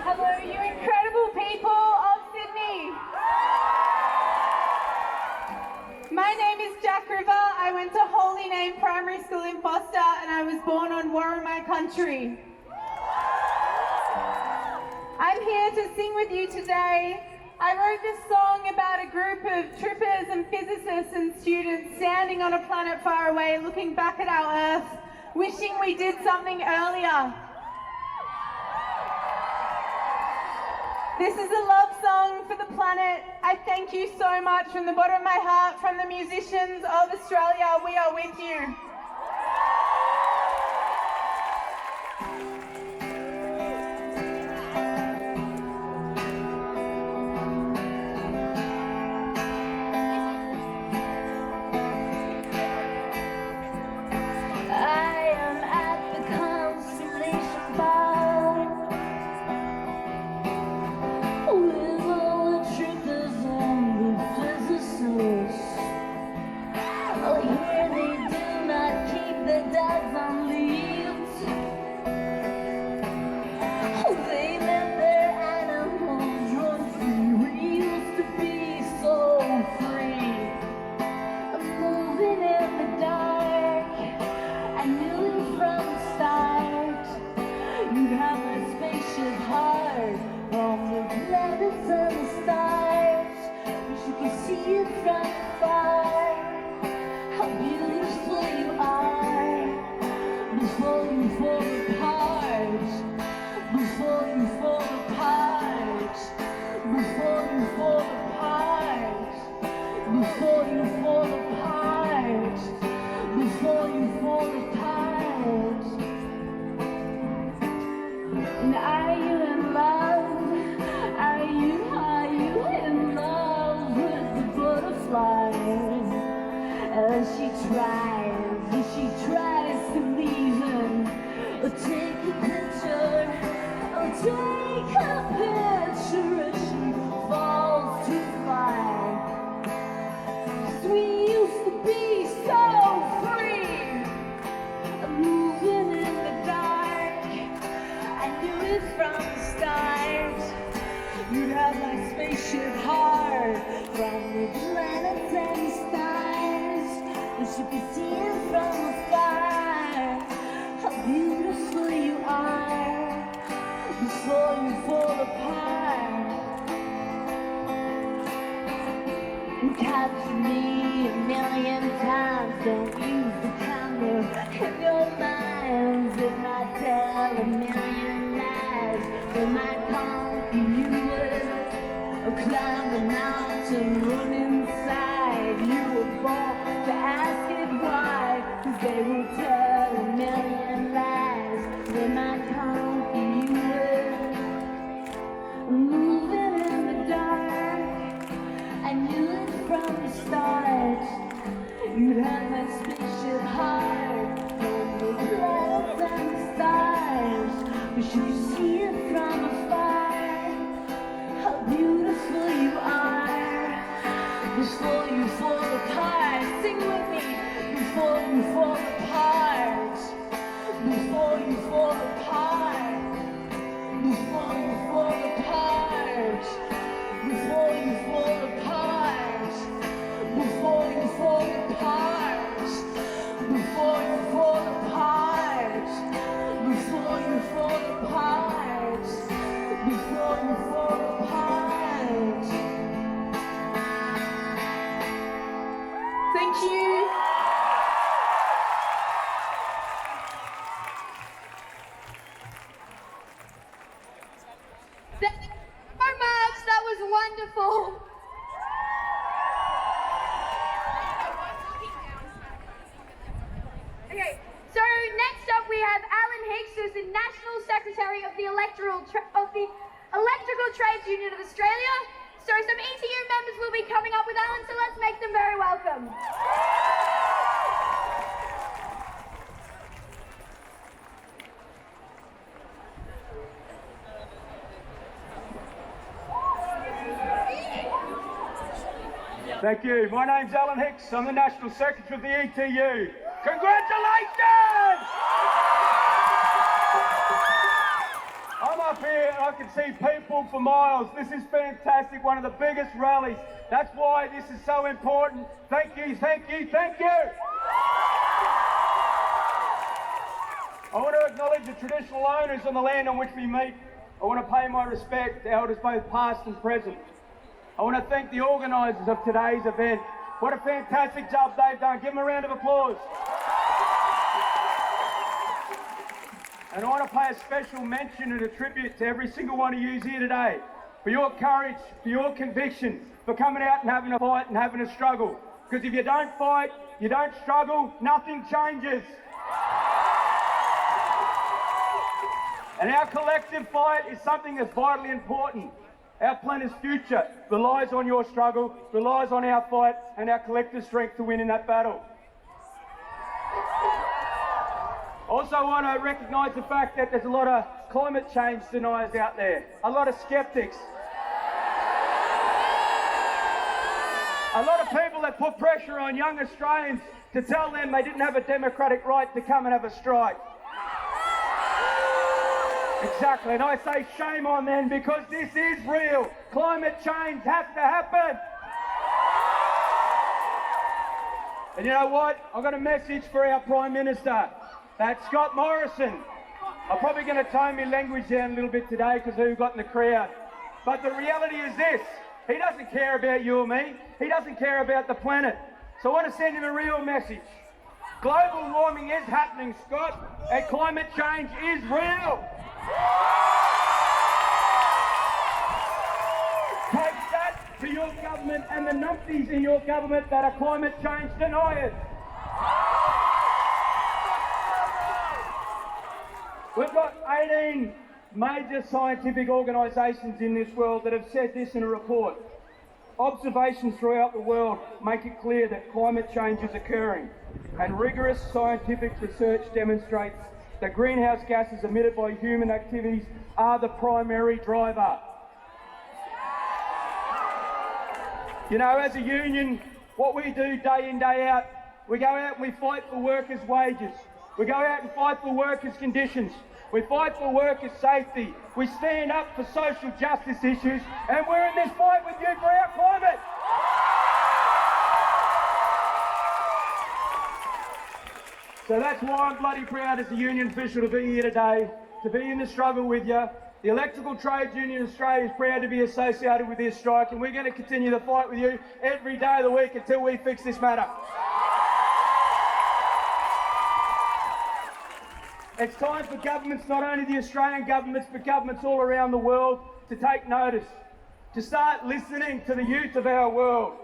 Hello, you incredible people of Sydney. My name is Jack River. I went to Holy Name Primary School in Foster and I was born on Warramah country. I'm here to sing with you today. I wrote this song about a group of trippers and physicists and students standing on a planet far away, looking back at our Earth, wishing we did something earlier. This is a love song for the planet. I thank you so much from the bottom of my heart, from the musicians of Australia. We are with you. I am at the Constellation Bar with all the trippers and the physicists. Oh, here they do not keep their dogs on leads. Oh, they let their animals run free. We used to be so free, moving in the dark. I knew it from the start. You'd have a spaceship heart from the planets and the stars. Wish you could see it from afar. How beautiful you are. Before you fall apart. Before you fall apart. Before you fall apart. Before you fall apart. Before you fall apart. And are you in love? Are you in love with the butterfly? As she tries to leave him. Oh, take a picture. Oh, take a picture as she falls to fly. 'Cause we used to be so free, moving in the dark. I knew it from the start. You'd have my spaceship heart from the planets and the stars. Wish you could see it from afar. How beautiful you capture me a million times. Don't use the camera in your minds. It might tell a million lies. It might conquer you or climb a mountain, run inside. You were born to ask it why, 'cause they will tell a million lies. They might conquer you or moving in the dark. I knew it from the start. You'd have my spaceship heart from the clouds and the stars. But you see it from afar, how beautiful you are. Before you fall apart, sing with me. Before you fall apart, before you fall apart, before you fall apart, before you fall apart, before you fall apart, before you fall apart, before you fall apart, before you fall apart. Thank you. Thank you so much. That was wonderful. Okay, so next up we have Alan Hicks, who's the National Secretary of the Electrical Trades Union of Australia. So some ETU members will be coming up with Alan, so let's make them very welcome. Thank you. My name's Alan Hicks. I'm the National Secretary of the ETU. Congratulations! I'm up here and I can see people for miles. This is fantastic, one of the biggest rallies. That's why this is so important. Thank you, thank you, thank you. I want to acknowledge the traditional owners on the land on which we meet. I want to pay my respect to elders both past and present. I want to thank the organisers of today's event. What a fantastic job they've done. Give them a round of applause. And I want to pay a special mention and a tribute to every single one of you here today for your courage, for your conviction, for coming out and having a fight and having a struggle. Because if you don't fight, you don't struggle, nothing changes. And our collective fight is something that's vitally important. Our planet's future relies on your struggle, relies on our fight and our collective strength to win in that battle. Also, I want to recognise the fact that there's a lot of climate change deniers out there, a lot of sceptics, a lot of people that put pressure on young Australians to tell them they didn't have a democratic right to come and have a strike. Exactly, and I say shame on them because this is real. Climate change has to happen. And you know what? I've got a message for our Prime Minister. That's Scott Morrison. I'm probably going to tone my language down a little bit today because who got in the crowd. But the reality is this. He doesn't care about you or me. He doesn't care about the planet. So I want to send him a real message. Global warming is happening, Scott, and climate change is real. Take that to your government and the numpties in your government that are climate change deniers. We've got 18 major scientific organisations in this world that have said this in a report. Observations throughout the world make it clear that climate change is occurring, and rigorous scientific research demonstrates that greenhouse gases emitted by human activities are the primary driver. You know, as a union, what we do day in, day out, we go out and we fight for workers' wages. We go out and fight for workers' conditions. We fight for workers' safety. We stand up for social justice issues, and we're in this fight with you for our climate. So that's why I'm bloody proud as a union official to be here today, to be in the struggle with you, The Electrical Trade Union Australia is proud to be associated with this strike, and we're going to continue the fight with you every day of the week until we fix this matter. It's time for governments, not only the Australian governments, but governments all around the world, to take notice, to start listening to the youth of our world.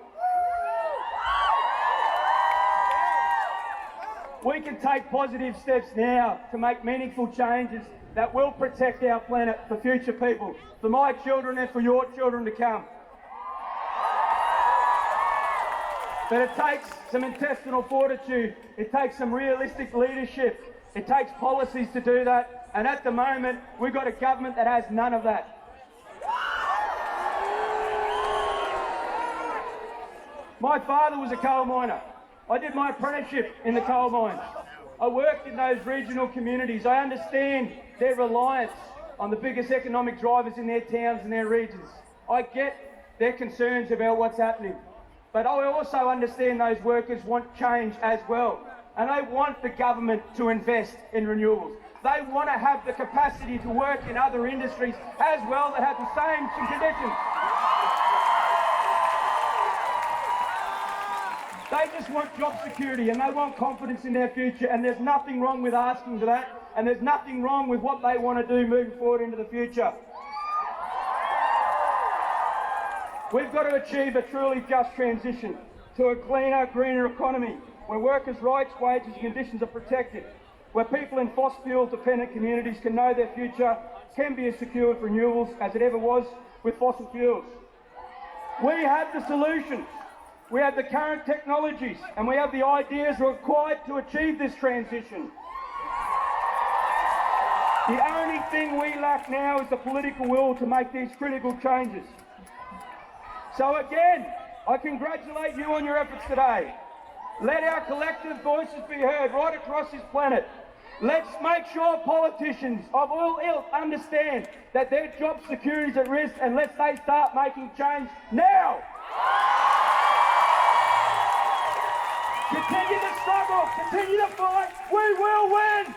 We can take positive steps now to make meaningful changes that will protect our planet for future people, for my children and for your children to come. But it takes some intestinal fortitude, it takes some realistic leadership, it takes policies to do that, and at the moment we've got a government that has none of that. My father was a coal miner. I did my apprenticeship in the coal mines. I worked in those regional communities. I understand their reliance on the biggest economic drivers in their towns and their regions. I get their concerns about what's happening. But I also understand those workers want change as well. And they want the government to invest in renewables. They want to have the capacity to work in other industries as well that have the same conditions. They just want job security and they want confidence in their future, and there's nothing wrong with asking for that, and there's nothing wrong with what they want to do moving forward into the future. We've got to achieve a truly just transition to a cleaner, greener economy where workers' rights, wages and conditions are protected, where people in fossil fuel dependent communities can know their future can be as secure with renewables as it ever was with fossil fuels. We have the solutions. We have the current technologies and we have the ideas required to achieve this transition. The only thing we lack now is the political will to make these critical changes. So again, I congratulate you on your efforts today. Let our collective voices be heard right across this planet. Let's make sure politicians of all ilk understand that their job security is at risk, and let's they start making change now. Continue the struggle, continue the fight, we will win!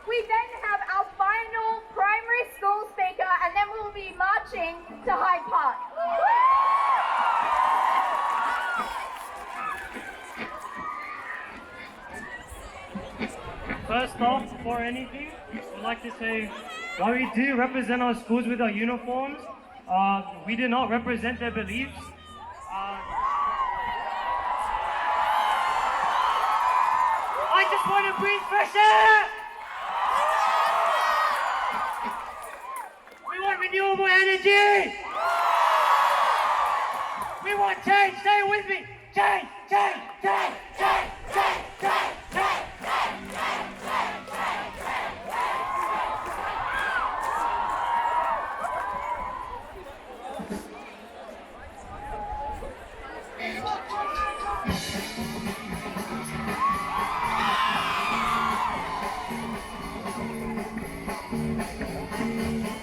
We then have our final primary school speaker, and then we'll be marching to Hyde Park. First off, before anything, I'd like to say, while we do represent our schools with our uniforms, we do not represent their beliefs. I just want to breathe fresh air! We want renewable energy! We want change! Say it with me! Change! Change! Change! Change! Change! Change! Change!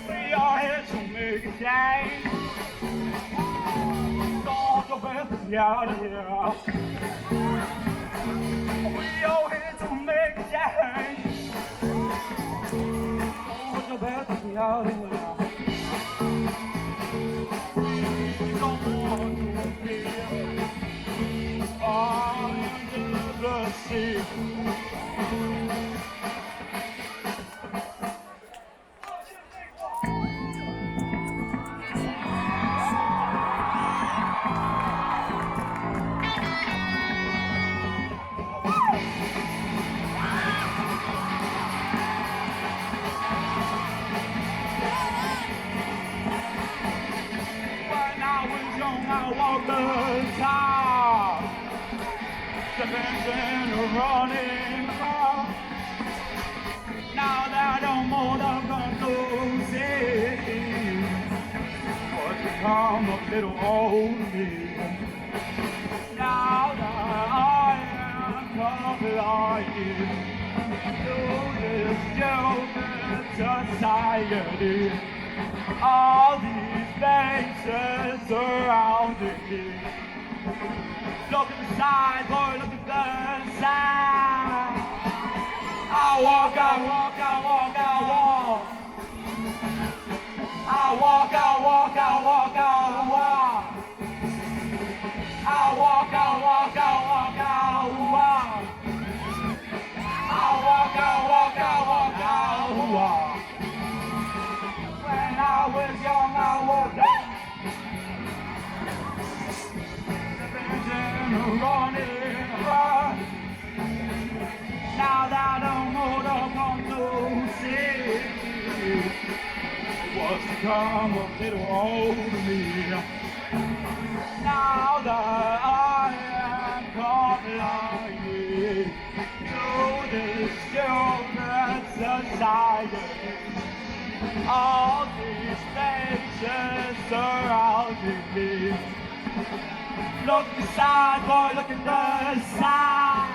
We are here to make a change. Don't go back out here. We are here to make a change. sea. When I was young, I walked the town, dancing and running around. Now that I'm old, I've got no say. What's become a little old me? Now that I am compliant to this stupid society, all these faces surrounding me. Look at the side, boy, look at the side. I walk, I walk, I walk, I walk. I walk, I walk, I walk, I walk. I walk, I walk, I walk, I walk. I walk, I walk, I walk, I walk. When I was young, I walked running around. Now that I'm old, I'm on to see what's become a little old me. Now that I am compliant to this stupid society, all these faces surrounding me. Look at the side, boy, look at the side.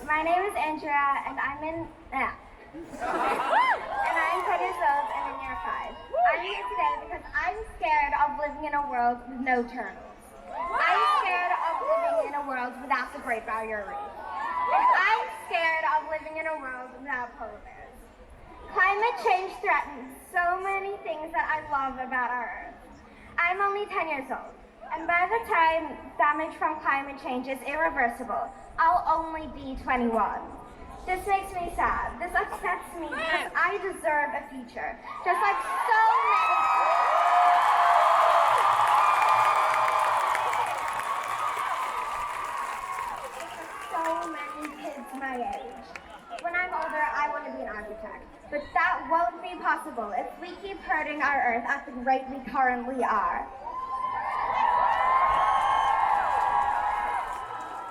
My name is Andrea, and I'm 10 years old and in year 5. I'm here today because I'm scared of living in a world with no turtles. I'm scared of living in a world without the Great Barrier Reef. And I'm scared of living in a world without polar bears. Climate change threatens so many things that I love about our Earth. I'm only 10 years old, and by the time damage from climate change is irreversible, I'll only be 21. This makes me sad. This upsets me because I deserve a future, just like so many kids my age. When I'm older, I want to be an architect. But that won't be possible if we keep hurting our Earth at the rate we currently are.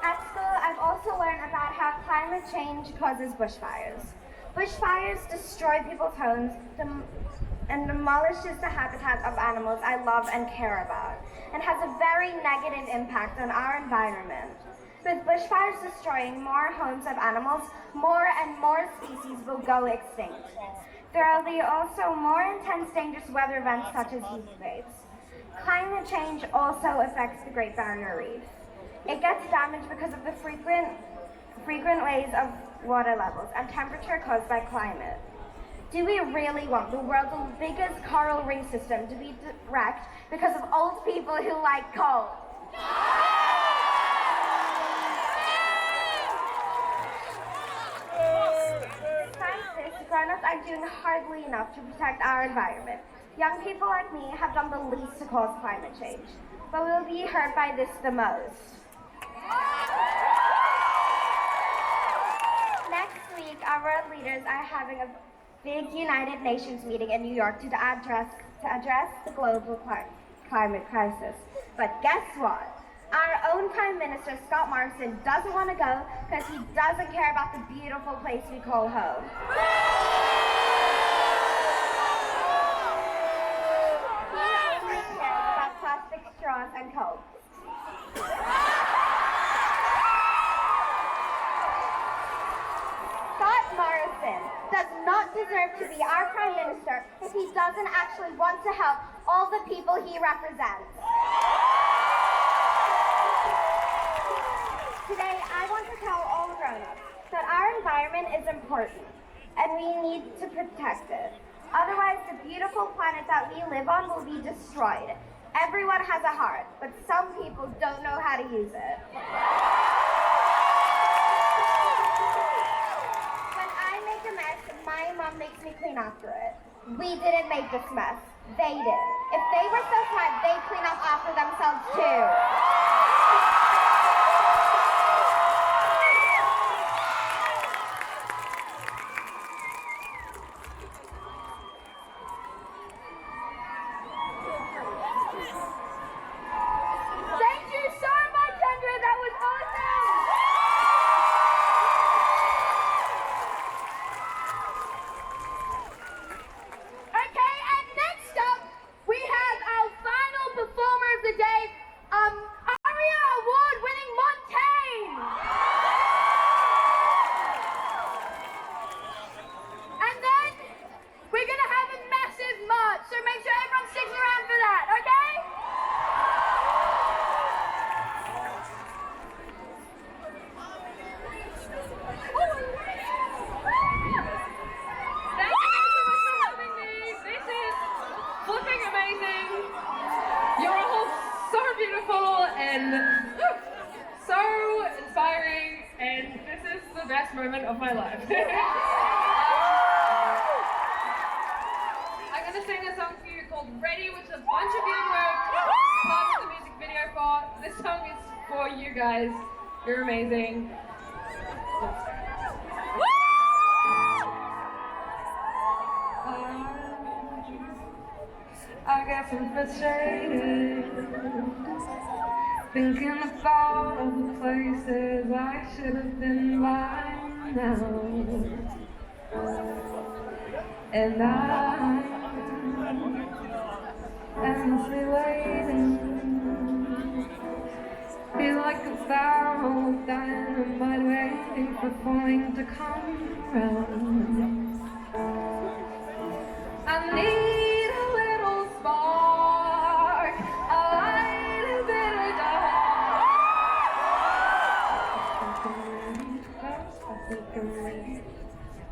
At school, I've also learned about how climate change causes bushfires. Bushfires destroy people's homes and demolishes the habitat of animals I love and care about, and has a very negative impact on our environment. With bushfires destroying more homes of animals, more and more species will go extinct. There will be also more intense dangerous weather events such as heat waves. Climate change also affects the Great Barrier Reef. It gets damaged because of the frequent rise of water levels and temperature caused by climate. Do we really want the world's biggest coral reef system to be wrecked because of old people who like coal? Despite this, grown-ups are doing hardly enough to protect our environment. Young people like me have done the least to cause climate change, but we will be hurt by this the most. Next week, our world leaders are having a big United Nations meeting in New York to address the global climate crisis. But guess what? Our own Prime Minister, Scott Morrison, doesn't want to go because he doesn't care about the beautiful place we call home. He only cares about plastic straws and coke. Scott Morrison does not deserve to be our Prime Minister if he doesn't actually want to help all the people he represents. Today, I want to tell all grown-ups that our environment is important, and we need to protect it. Otherwise, the beautiful planet that we live on will be destroyed. Everyone has a heart, but some people don't know how to use it. When I make a mess, my mom makes me clean after it. We didn't make this mess. They did. If they were so smart, they'd clean up after themselves too. Moment of my life. I'm gonna sing a song for you called Ready, which a bunch of you worked part of the music video for. This song is for you guys. You're amazing. I guess I'm frustrated, thinking about all the places I should have been by now. And I'm endlessly waiting, feel like a barrel of dynamite waiting for falling to come around. I need a little spark, a little bit of dark.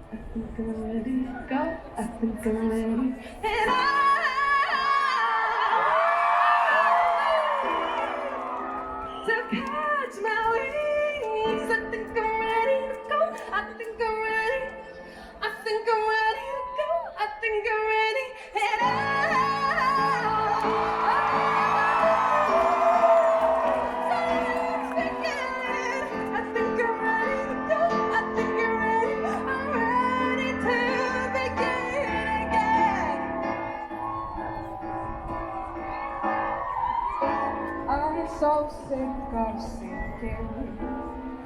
I think I'm ready to go. I think I'm ready. And to catch my wings. I think I'm ready to go. I think I'm think I'm ready to go. I think I'm ready head out. Time's beginning. I think I'm ready to go. I think I'm ready. I'm ready to begin again. I'm so sick of sinking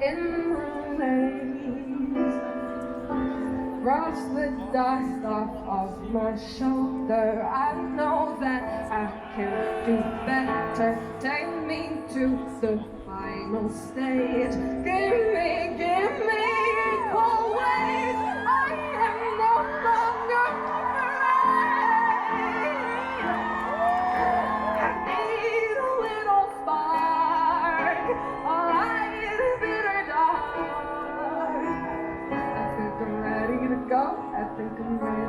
in my ways. Brush the dust off of my shoulder. I know that I can do better. Take me to the final stage. Give me equal weight. I am no longer afraid. I need a little spark, a light, bitter dark. I think I'm ready to go. I think I'm ready.